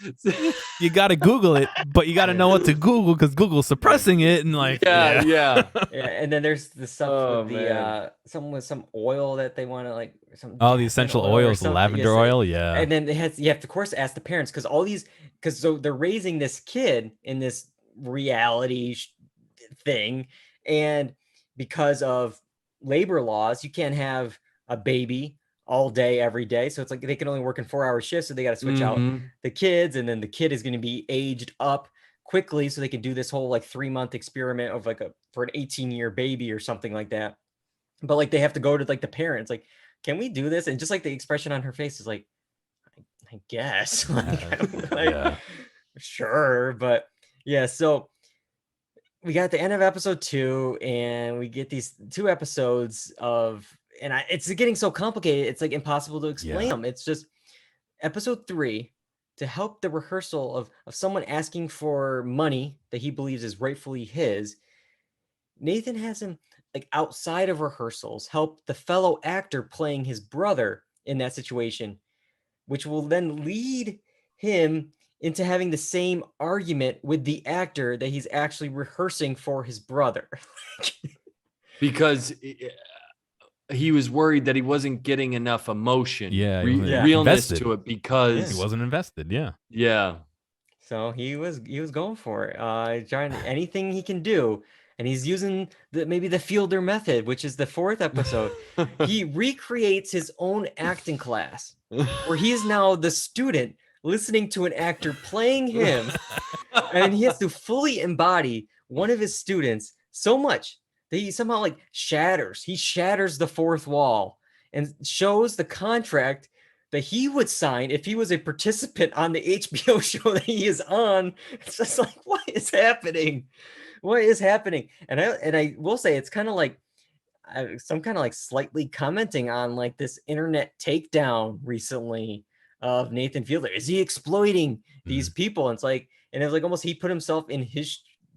you got to Google it, but you got to know what to Google, because Google's suppressing it, and like, yeah. And then there's the stuff with the some oil that they want to like the essential oils, the lavender oil, yeah. And then you have to, of course, ask the parents, because so they're raising this kid in this reality thing, and because of labor laws, you can't have a baby all day every day, so it's like they can only work in 4-hour shifts, so they got to switch out the kids, and then the kid is going to be aged up quickly so they can do this whole like 3-month experiment of like for an 18-year baby or something like that. But like they have to go to like the parents, like, can we do this? And just like the expression on her face is like, I guess. Sure. But yeah, so we got the end of episode 2, and we get these 2 episodes of, and it's getting so complicated, it's like impossible to explain them. It's just episode 3, to help the rehearsal of someone asking for money that he believes is rightfully his. Nathan has him, like, outside of rehearsals, help the fellow actor playing his brother in that situation, which will then lead him into having the same argument with the actor that he's actually rehearsing for his brother. Because he was worried that he wasn't getting enough emotion, realness invested to it, because he wasn't invested. Yeah. So he was going for it, trying anything he can do, and he's using maybe the Fielder method, which is the 4th episode. He recreates his own acting class, where he is now the student listening to an actor playing him, and he has to fully embody one of his students so much that he somehow like shatters the 4th wall and shows the contract that he would sign if he was a participant on the HBO show that he is on. It's just like, what is happening? And I will say, it's kind of like some kind of like slightly commenting on like this internet takedown recently of Nathan Fielder. Is he exploiting these people? And it's like almost he put himself in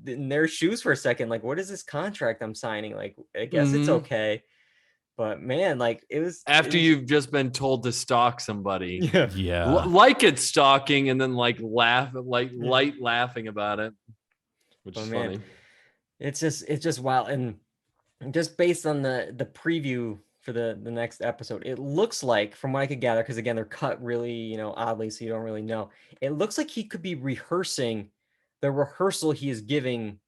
their shoes for a second. Like, what is this contract I'm signing? Like, I guess it's okay. But man, like you've just been told to stalk somebody. Yeah. Like it's stalking, and then like light laughing about it, which is funny. It's just wild. And just based on the preview for the next episode, it looks like, from what I could gather, because again, they're cut really, oddly, so you don't really know. It looks like he could be rehearsing the rehearsal he is giving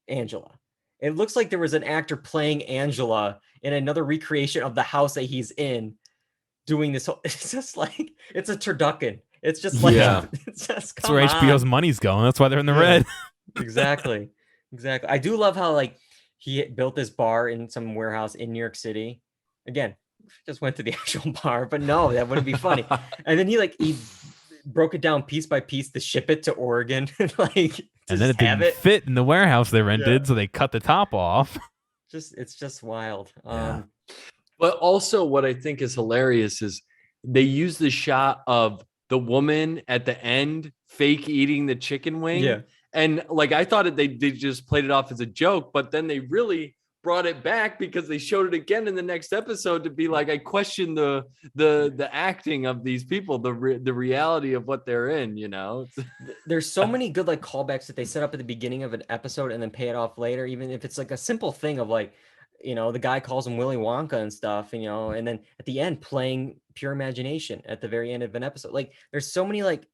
Angela. It looks like there was an actor playing Angela in another recreation of the house that he's in, doing this whole, it's just like, it's a turducken. It's just like, Yeah. it's just, That's come where HBO's on. money's going. That's why they're in the Yeah. red. Exactly. I do love how like he built this bar in some warehouse in New York City. Again, just went to the actual bar, but no, that wouldn't be funny. And then he broke it down piece by piece to ship it to Oregon, like And then it didn't fit in the warehouse they rented, so they cut the top off. It's just wild. Yeah. But also what I think is hilarious is they use the shot of the woman at the end fake eating the chicken wing. Yeah. And like I thought they just played it off as a joke, but then they really brought it back because they showed it again in the next episode to be like, I question the acting of these people, the reality of what they're in, you know. There's so many good like callbacks that they set up at the beginning of an episode and then pay it off later, even if it's like a simple thing of like, you know, the guy calls him Willy Wonka and stuff, you know, and then at the end playing Pure Imagination at the very end of an episode. Like there's so many like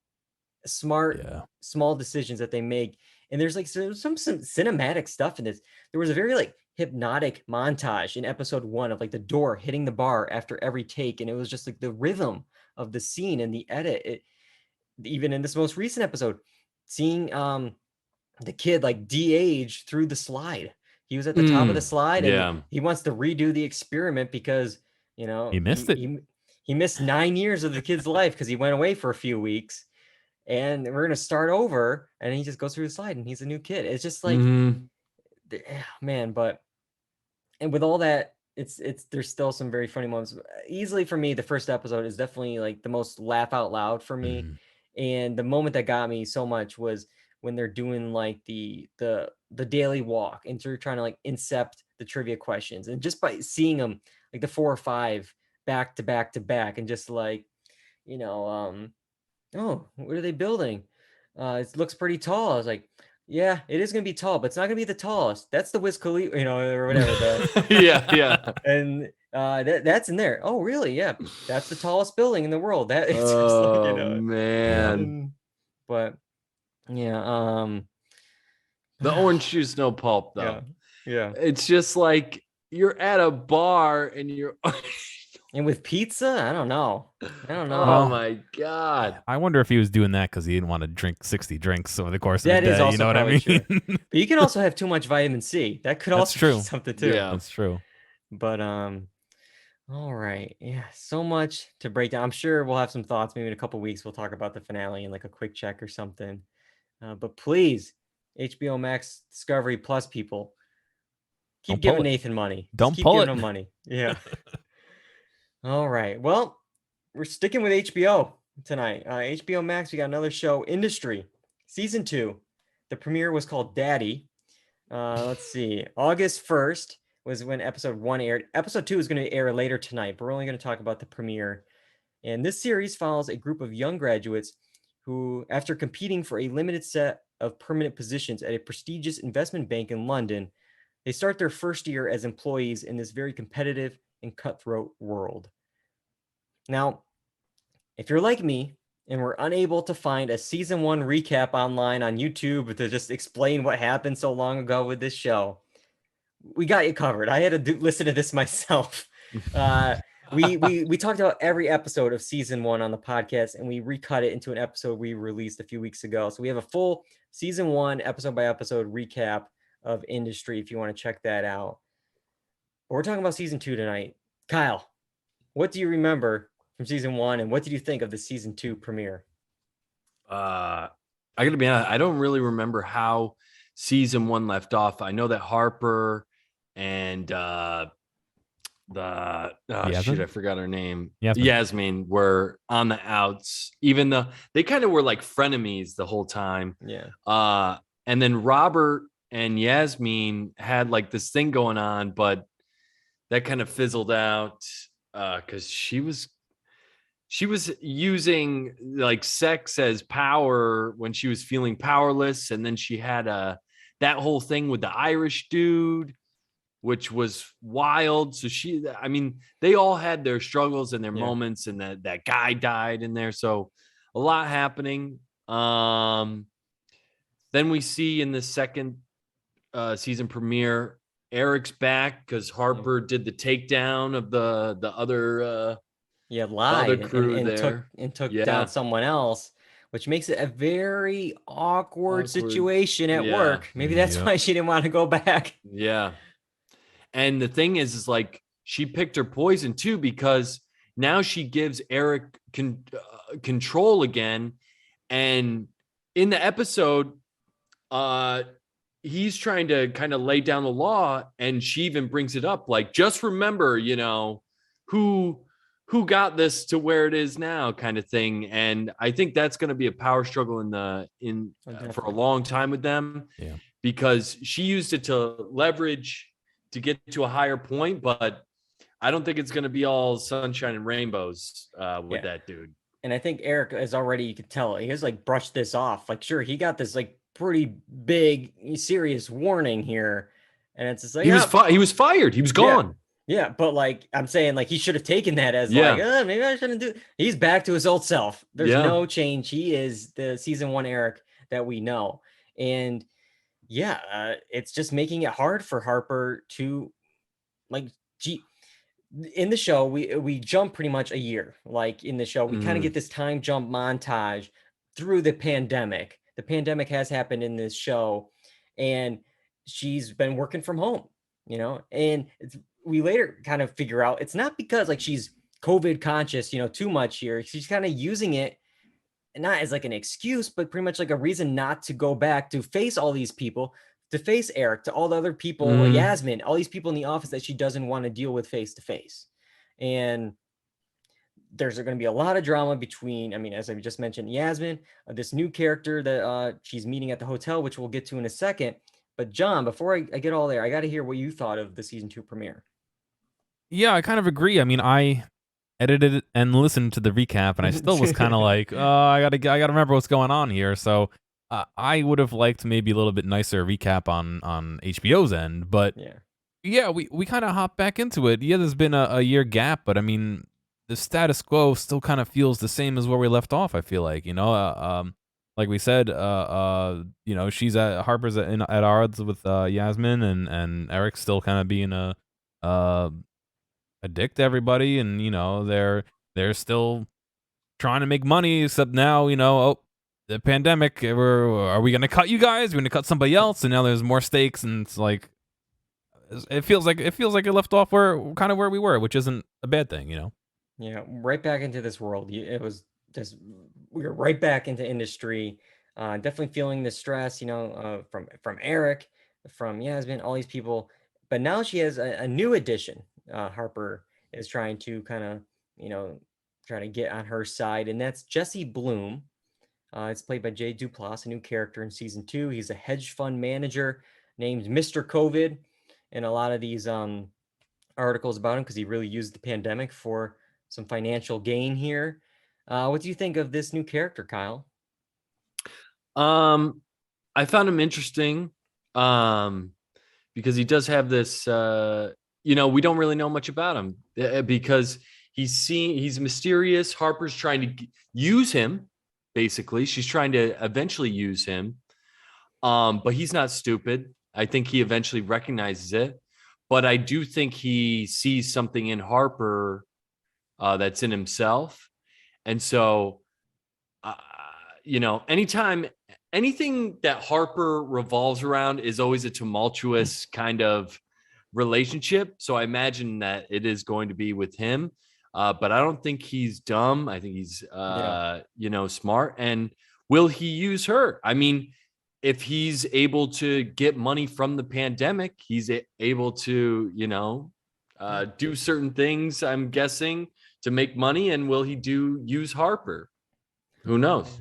smart small decisions that they make, and there's like some cinematic stuff in this. There was a very like hypnotic montage in episode 1 of like the door hitting the bar after every take, and it was just like the rhythm of the scene and the edit. Even in this most recent episode, seeing the kid like de-age through the slide. He was at the top of the slide, and he wants to redo the experiment because, you know, he missed it. He missed 9 years of the kid's life because he went away for a few weeks, and we're gonna start over. And he just goes through the slide, and he's a new kid. It's just like, man. But and with all that, it's there's still some very funny moments. Easily for me, the first episode is definitely like the most laugh out loud for me. And the moment that got me so much was when they're doing like the daily walk, and they're trying to like incept the trivia questions, and just by seeing them like the 4 or 5 back to back to back, and just like, you know, oh, what are they building? It looks pretty tall. I was like, yeah, it is gonna be tall, but it's not gonna be the tallest. That's the Wiz Khalifa, you know, or whatever. Yeah. And that's in there. Oh, really? Yeah, that's the tallest building in the world. That it's just like, you know, man. But yeah, the orange juice no pulp though. Yeah. It's just like you're at a bar and you're and with pizza, I don't know. Oh my god! I wonder if he was doing that because he didn't want to drink 60 drinks over the course of That the day. is also you know what I mean? true. But you can also have too much vitamin C. That could also be something too. Yeah, that's true. But all right, yeah, so much to break down. I'm sure we'll have some thoughts. Maybe in a couple weeks we'll talk about the finale and like a quick check or something. But please, HBO Max Discovery Plus people, keep giving Nathan money. Don't keep pull giving him money. Yeah. All right. Well, we're sticking with HBO tonight. HBO Max, we got another show, Industry, season 2. The premiere was called Daddy. Let's see. August 1st was when episode 1 aired. Episode 2 is going to air later tonight, but we're only going to talk about the premiere. And this series follows a group of young graduates who, after competing for a limited set of permanent positions at a prestigious investment bank in London, they start their first year as employees in this very competitive and cutthroat world. Now, if you're like me and were unable to find a season 1 recap online on YouTube to just explain what happened so long ago with this show, we got you covered. I had to listen to this myself. We talked about every episode of season 1 on the podcast, and we recut it into an episode we released a few weeks ago. So we have a full season 1 episode by episode recap of Industry if you want to check that out. But we're talking about season 2 tonight. Kyle, what do you remember from season 1, and what did you think of the season 2 premiere? I gotta be honest, I don't really remember how season 1 left off. I know that Harper and I forgot her name. Yasmin were on the outs, even though they kind of were like frenemies the whole time. Yeah. And then Robert and Yasmin had like this thing going on, but that kind of fizzled out because she was using like sex as power when she was feeling powerless. And then she had that whole thing with the Irish dude, which was wild. So they all had their struggles and their moments, and that guy died in there. So a lot happening. Then we see in the second season premiere, Eric's back because Harper did the takedown of the other Yeah, the other lied crew and there. took down Yeah. someone else, which makes it a very awkward situation at Yeah. work. Maybe that's Yep. why she didn't want to go back. Yeah. And the thing is like she picked her poison too, because now she gives Eric control again. And in the episode, uh, he's trying to kind of lay down the law, and she even brings it up, like, just remember, who got this to where it is now, kind of thing. And I think that's going to be a power struggle for a long time with them. Yeah. Because she used it to leverage to get to a higher point, but I don't think it's going to be all sunshine and rainbows with that dude. And I think Eric is already, you can tell, he has like brushed this off. Like, sure, he got this like pretty big, serious warning here. And it's just like, he was fired. He was gone. Yeah, but like I'm saying, like he should have taken that as like, maybe I shouldn't do. He's back to his old self. There's no change. He is the season 1 Eric that we know. And it's just making it hard for Harper to like in the show, we jump pretty much a year. Like in the show, we kind of get this time jump montage through the pandemic. The pandemic has happened in this show, and she's been working from home, and we later kind of figure out it's not because like she's COVID conscious, too much here. She's kind of using it not as like an excuse, but pretty much like a reason not to go back to face all these people, to face Eric, to all the other people, Yasmin, all these people in the office that she doesn't want to deal with face to face. And there's going to be a lot of drama between, as I just mentioned, Yasmin, this new character that she's meeting at the hotel, which we'll get to in a second. But John, before I get all there, I got to hear what you thought of the season 2 premiere. Yeah, I kind of agree. I edited and listened to the recap, and I still was kind of like, oh, I gotta remember what's going on here. So I would have liked maybe a little bit nicer recap on HBO's end, but yeah, we kind of hop back into it. Yeah, there's been a year gap, but the status quo still kind of feels the same as where we left off. I feel like, like we said, she's Harper's at odds with Yasmin, and Eric's still kind of being a dick to everybody, and they're still trying to make money, except now the pandemic, are we gonna cut you guys? We're gonna cut somebody else, and now there's more stakes, and it's like it feels like it left off where we were, which isn't a bad thing. Right back into this world. It was just, we were right back into industry. Definitely feeling the stress, from Eric, from Yasmin, all these people. But now she has a new addition. Harper is trying to kind of, try to get on her side, and that's Jesse Bloom. It's played by Jay Duplass, a new character in season 2. He's a hedge fund manager named Mr. COVID, and a lot of these articles about him because he really used the pandemic for some financial gain here. What do you think of this new character, Kyle? I found him interesting because he does have this, we don't really know much about him because he's mysterious. Harper's trying to use him. Basically, she's trying to eventually use him. But he's not stupid. I think he eventually recognizes it. But I do think he sees something in Harper that's in himself. And so, anything that Harper revolves around is always a tumultuous kind of relationship. So I imagine that it is going to be with him. But I don't think he's dumb. I think he's, smart. And will he use her? If he's able to get money from the pandemic, he's able to, do certain things, I'm guessing, to make money. And will he use Harper? Who knows?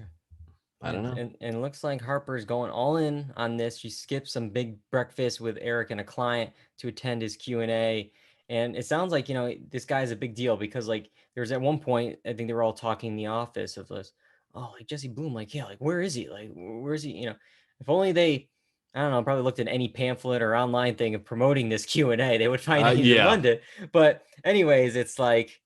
I don't know. And it looks like Harper's going all in on this. She skipped some big breakfast with Eric and a client to attend his Q&A. And it sounds like, this guy's a big deal because like there's at one point, I think they were all talking in the office of this, like Jesse Bloom, like, like, where is he? Like, where is he? If only they, I don't know, probably looked at any pamphlet or online thing of promoting this Q&A, they would find he's in London. But anyways, it's like,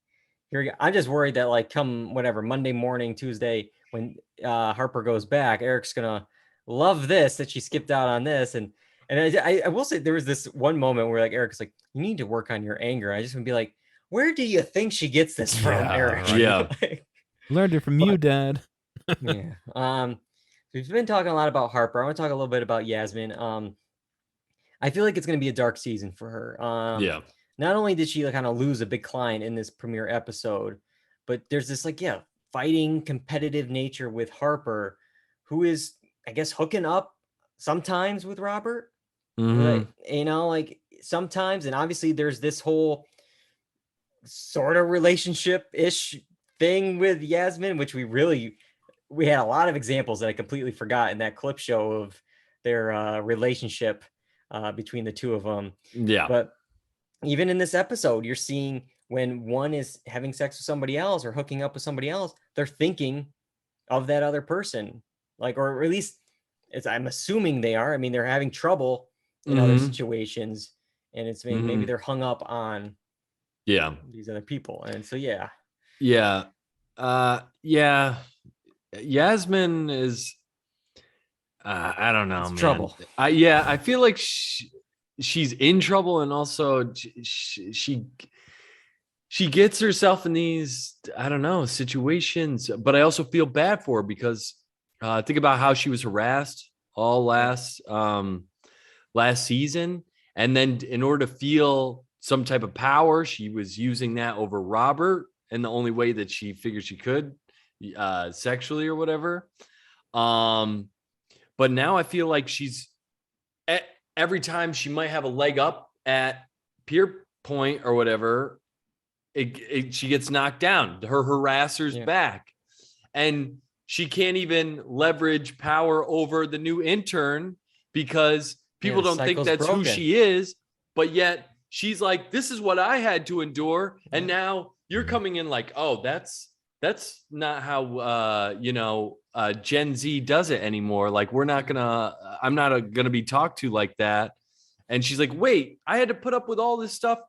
I'm just worried that like come whatever, Monday morning, Tuesday, when Harper goes back, Eric's going to love this, that she skipped out on this. And I will say there was this one moment where like Eric's like, you need to work on your anger. I just want to be like, where do you think she gets this from, Yeah, Eric? right. Yeah. Learned it from you, Dad. Yeah. We've been talking a lot about Harper. I want to talk a little bit about Yasmin. I feel like it's going to be a dark season for her. Yeah. Not only did she kind of lose a big client in this premiere episode, but there's this fighting competitive nature with Harper, who is, I guess, hooking up sometimes with Robert. Mhm. Sometimes, and obviously there's this whole sort of relationship-ish thing with Yasmin, which we had a lot of examples that I completely forgot in that clip show of their relationship between the two of them. Yeah. But even in this episode, you're seeing when one is having sex with somebody else or hooking up with somebody else, they're thinking of that other person, or at least I'm assuming they are. I mean, they're having trouble in other situations, and it's maybe they're hung up on these other people. And so, yeah. Yasmin is, I don't know, It's man. trouble. I feel like she's in trouble, and also she gets herself in these, I don't know, situations. But I also feel bad for her because think about how she was harassed all last season, and then in order to feel some type of power, she was using that over Robert, and the only way that she figured she could, sexually or whatever. But now I feel like she's every time she might have a leg up at peer point or whatever, she gets knocked down. Her harasser's back, and she can't even leverage power over the new intern because people don't think that's who she is. But yet she's like, this is what I had to endure, and now you're coming in like, oh, that's not how Gen Z does it anymore. Like, I'm not gonna be talked to like that. And she's like, wait, I had to put up with all this stuff.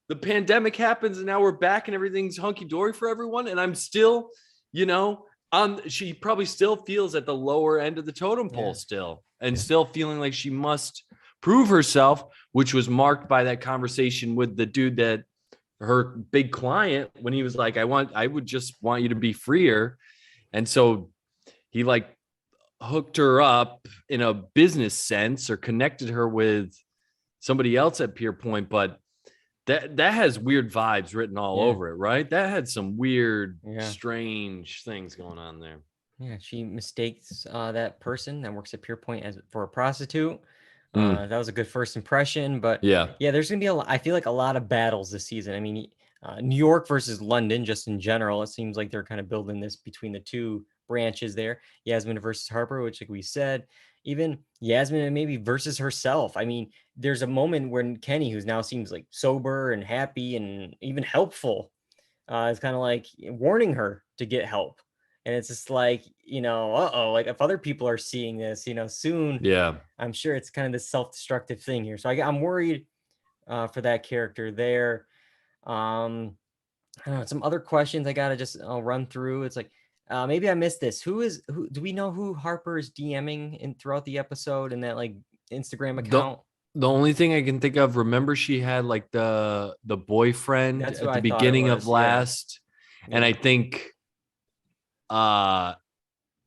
The pandemic happens, and now we're back, and everything's hunky-dory for everyone, and I'm still, she probably still feels at the lower end of the totem pole still, and still feeling like she must prove herself, which was marked by that conversation with the dude that her big client, when he was like, I would just want you to be freer. And so he hooked her up in a business sense, or connected her with somebody else at Pierpoint. But that has weird vibes written all over it, right? That had some weird, strange things going on there. Yeah, she mistakes that person that works at Pierpoint for a prostitute. That was a good first impression, but there's gonna be I feel like a lot of battles this season. I mean, New York versus London, just in general, it seems like they're kind of building this between the two branches there. Yasmin versus Harper, which, like we said, even Yasmin and maybe versus herself. I mean, there's a moment when Kenny, who's now seems like sober and happy and even helpful, is kind of like warning her to get help. And it's just like, like if other people are seeing this, soon, I'm sure it's kind of this self-destructive thing here. So I'm worried for that character there. I don't know, some other questions I gotta I'll run through. It's like, maybe I missed this. Who do we know who Harper is DMing throughout the episode in that Instagram account? The only thing I can think of, remember she had the boyfriend at the beginning of last, and I think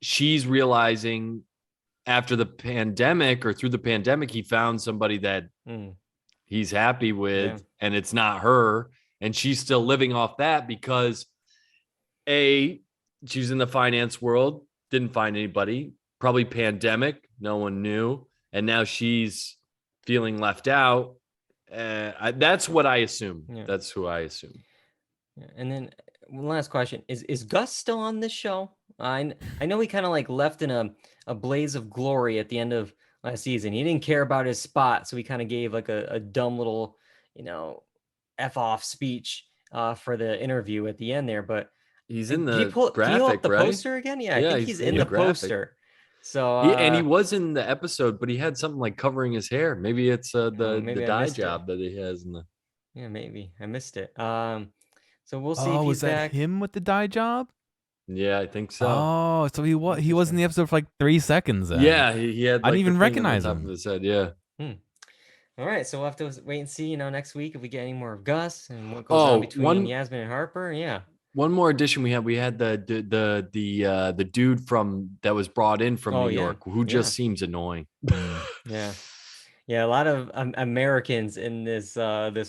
she's realizing after the pandemic, or through the pandemic, he found somebody that he's happy with, and it's not her, and she's still living off that because she's in the finance world, didn't find anybody, probably pandemic, no one knew, and now she's feeling left out. That's what I assume. That's who I assume. And then one last question: Is Gus still on this show? I know he kind of left in a blaze of glory at the end of last season. He didn't care about his spot, so he kind of gave a dumb little, F off speech for the interview at the end there. But he's in the can you pull up the poster again? Yeah, I think he's in the poster. So and he was in the episode, but he had something covering his hair. Maybe it's the dye job that he has in the. Yeah, maybe I missed it. So we'll see. Oh, if he's was that back. him with the dye job? Yeah, I think so. Oh, so he was in the episode for 3 seconds. Then. Yeah, he had. I didn't even recognize him. Of his head. Yeah. All right, so we'll have to wait and see, next week if we get any more of Gus and what goes on between Yasmin and Harper. Yeah. One more addition we had the dude from that was brought in from New York who just seems annoying. Yeah. Yeah, a lot of Americans in this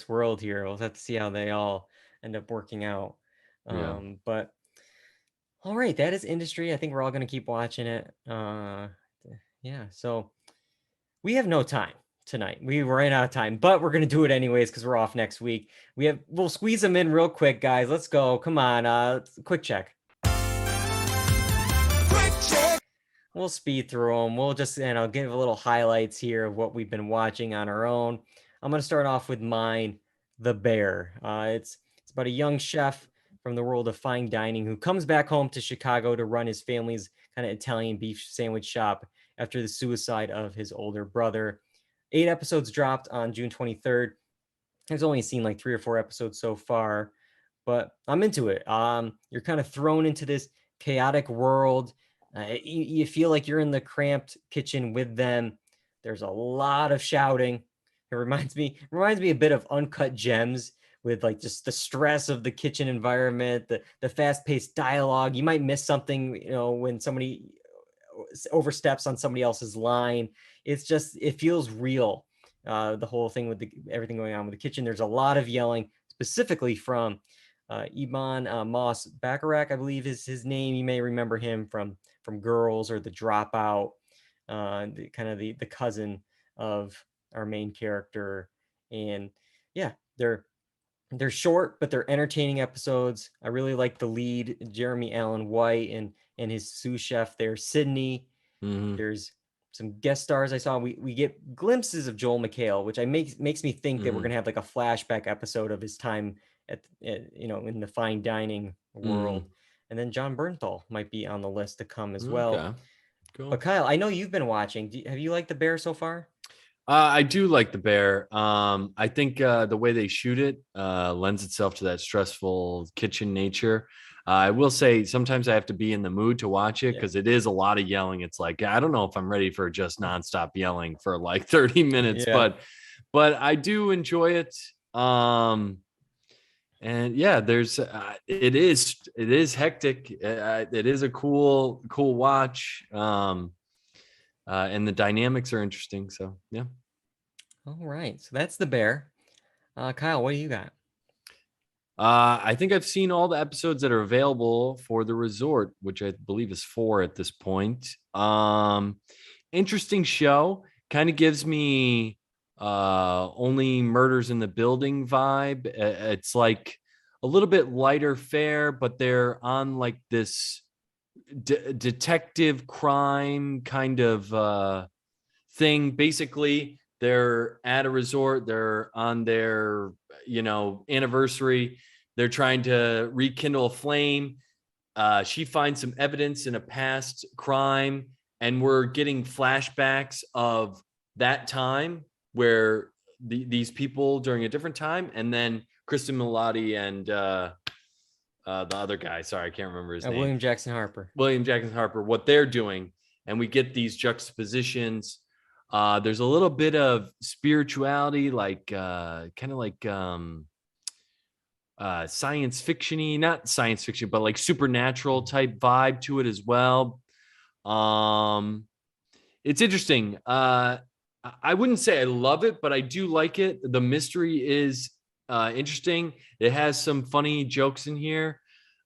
world here. We'll have to see how they all end up working out. But all right, that is industry. I think we're all going to keep watching it. Yeah, so we have no time tonight. We ran out of time, but we're going to do it anyways because we're off next week. We'll squeeze them in real quick, guys. Let's go. Come on. Quick check. We'll speed through them. We'll just, give a little highlights here of what we've been watching on our own. I'm going to start off with mine, The Bear. It's about a young chef from the world of fine dining who comes back home to Chicago to run his family's kind of Italian beef sandwich shop after the suicide of his older brother. 8 episodes dropped on June 23rd. I've only seen like 3 or 4 episodes so far, but I'm into it. You're kind of thrown into this chaotic world. You feel like you're in the cramped kitchen with them. There's a lot of shouting. It reminds me a bit of Uncut Gems, with like just the stress of the kitchen environment, the fast-paced dialogue. You might miss something, when somebody oversteps on somebody else's line. It feels real. The whole thing with everything going on with the kitchen. There's a lot of yelling, specifically from Ebon Moss Bacharach, I believe is his name. You may remember him from Girls or The Dropout, the cousin of our main character. And yeah, they're short, but they're entertaining episodes. I really like the lead, Jeremy Allen White, and his sous chef there, Sydney. Mm-hmm. There's some guest stars I saw. We get glimpses of Joel McHale, which makes me think that we're gonna have like a flashback episode of his time at in the fine dining world. And then John Bernthal might be on the list to come as well. Okay. Cool. But Kyle, I know you've been watching. Have you liked The Bear so far? I do like The Bear. I think the way they shoot it lends itself to that stressful kitchen nature. I will say sometimes I have to be in the mood to watch it because it is a lot of yelling. It's like, I don't know if I'm ready for just nonstop yelling for like 30 minutes, but I do enjoy it. And yeah, there's it is hectic. It is a cool watch. And the dynamics are interesting. So yeah. All right. So that's The Bear. Kyle, what do you got? I think I've seen all the episodes that are available for The Resort, which I believe is 4 at this point. Interesting show. Kind of gives me Only Murders in the Building vibe. It's like a little bit lighter fare, but they're on like this detective crime kind of thing. Basically, they're at a resort. They're on their anniversary. They're trying to rekindle a flame. She finds some evidence in a past crime, and we're getting flashbacks of that time where these people during a different time, and then Kristen Milotti and the other guy, sorry, I can't remember his name. William Jackson Harper, what they're doing. And we get these juxtapositions. There's a little bit of spirituality, like kind of like science fiction-y, not science fiction, but like supernatural type vibe to it as well. It's interesting. I wouldn't say I love it, but I do like it. The mystery is interesting. It has some funny jokes in here.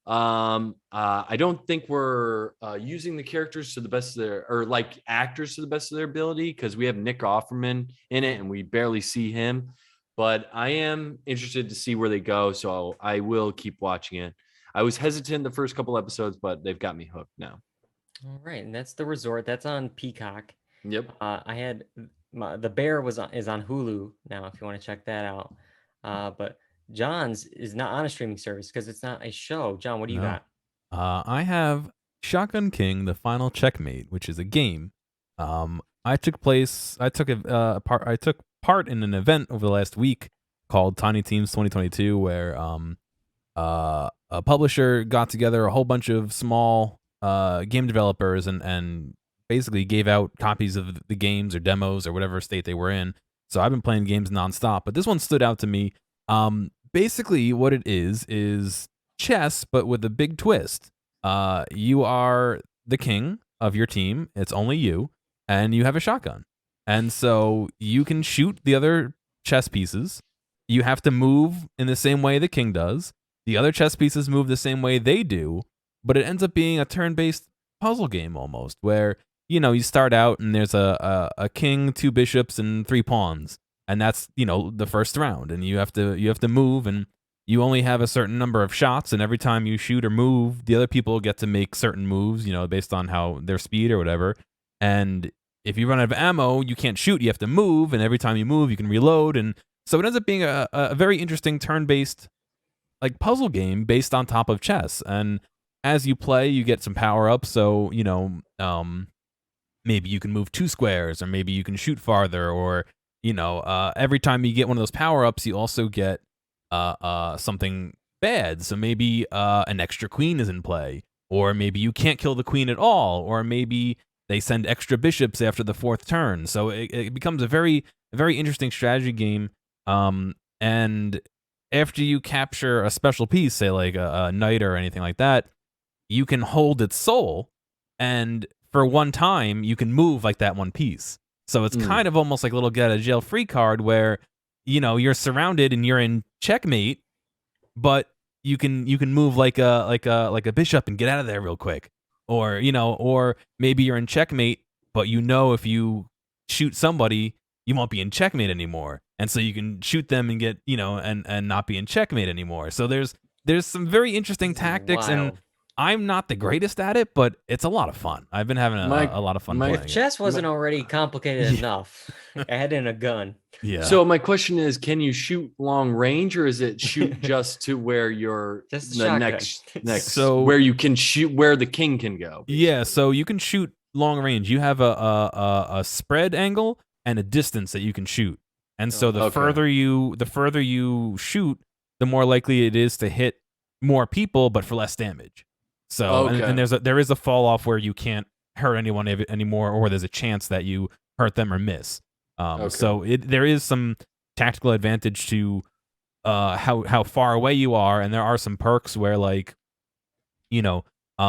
I don't think we're using the characters to the best of their, or like actors to the best of their ability, because we have Nick Offerman in it and we barely see him. But I am interested to see where they go, so I will keep watching it. I was hesitant the first couple episodes, but they've got me hooked now. All right, and that's The Resort. That's on Peacock. Yep. I had The Bear is on Hulu now, if you want to check that out. But John's is not on a streaming service because it's not a show. John, what do you got? I have Shotgun King: The Final Checkmate, which is a game. I took part in an event over the last week called Tiny Teams 2022, where a publisher got together a whole bunch of small game developers and basically gave out copies of the games or demos or whatever state they were in, So I've been playing games nonstop, but this one stood out to me. Basically, what it is chess, but with a big twist. You are the king of your team. It's only you, and you have a shotgun, and so you can shoot the other chess pieces. You have to move in the same way the king does. The other chess pieces move the same way they do, but it ends up being a turn-based puzzle game almost, where you start out and there's a king, 2 bishops, and 3 pawns, and that's the first round, and you have to move, and you only have a certain number of shots, and every time you shoot or move, the other people get to make certain moves, based on how their speed or whatever. And if you run out of ammo, you can't shoot, you have to move, and every time you move, you can reload. And so it ends up being a very interesting turn-based like puzzle game based on top of chess. And as you play, you get some power-ups, so maybe you can move 2 squares, or maybe you can shoot farther, or every time you get one of those power-ups, you also get something bad. So maybe an extra queen is in play, or maybe you can't kill the queen at all, or maybe they send extra bishops after the 4th turn. So it becomes a very interesting strategy game. And after you capture a special piece, say like a knight or anything like that, you can hold its soul, and for one time you can move like that one piece. So it's kind of almost like a little get out of jail free card where you're surrounded and you're in checkmate, but you can move like a bishop and get out of there real quick. Or maybe you're in checkmate, but if you shoot somebody, you won't be in checkmate anymore. And so you can shoot them and get, and not be in checkmate anymore. So there's some very interesting tactics, and I'm not the greatest at it, but it's a lot of fun. I've been having a lot of fun playing If chess wasn't already complicated enough, add in a gun. Yeah. So my question is, can you shoot long range, or is it shoot just to where you're Just the next So where you can shoot where the king can go? Basically. Yeah, so you can shoot long range. You have a spread angle and a distance that you can shoot. And so the further you shoot, the more likely it is to hit more people, but for less damage. So and there is a fall off where you can't hurt anyone anymore, or there's a chance that you hurt them or miss. So there is some tactical advantage to how far away you are, and there are some perks where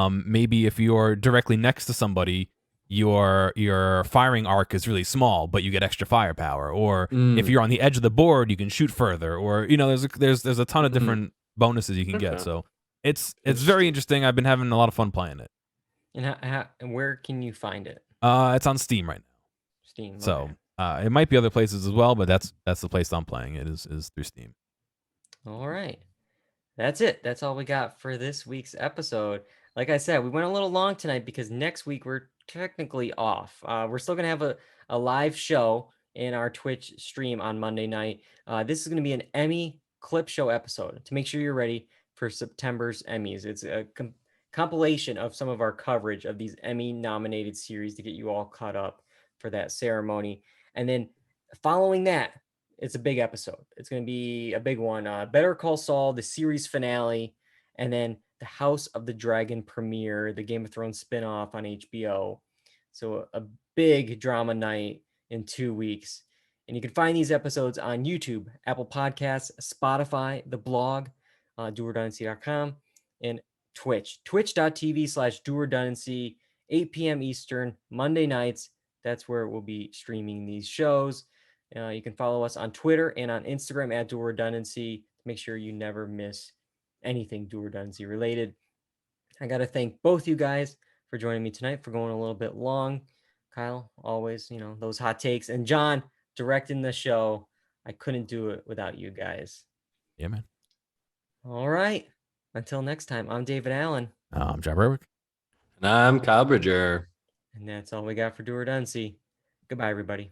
maybe if you're directly next to somebody, your firing arc is really small, but you get extra firepower. Or if you're on the edge of the board, you can shoot further. Or there's a ton of different bonuses you can get. So it's very interesting. I've been having a lot of fun playing it. And where can you find it? It's on Steam right now. Steam. So it might be other places as well, but that's the place I'm playing. It is through Steam. All right. That's it. That's all we got for this week's episode. Like I said, we went a little long tonight because next week we're technically off. We're still going to have a live show in our Twitch stream on Monday night. This is going to be an Emmy clip show episode to make sure you're ready for September's Emmys. It's a compilation of some of our coverage of these Emmy nominated series to get you all caught up for that ceremony. And then following that, it's a big episode. It's going to be a big one. Better Call Saul, the series finale, and then the House of the Dragon premiere, the Game of Thrones spinoff on HBO. So a big drama night in 2 weeks. And you can find these episodes on YouTube, Apple Podcasts, Spotify, the blog, dualredundancy.com, and Twitch, twitch.tv/dualredundancy, 8 p.m. Eastern, Monday nights. That's where we'll be streaming these shows. You can follow us on Twitter and on Instagram at Dual Redundancy to make sure you never miss anything Dual Redundancy related. I got to thank both you guys for joining me tonight, for going a little bit long. Kyle, always, those hot takes. And John, directing the show. I couldn't do it without you guys. Yeah, man. All right. Until next time, I'm David Allen. I'm John Berwick. And I'm Kyle Bridger. And that's all we got for Dual Redundancy. Goodbye, everybody.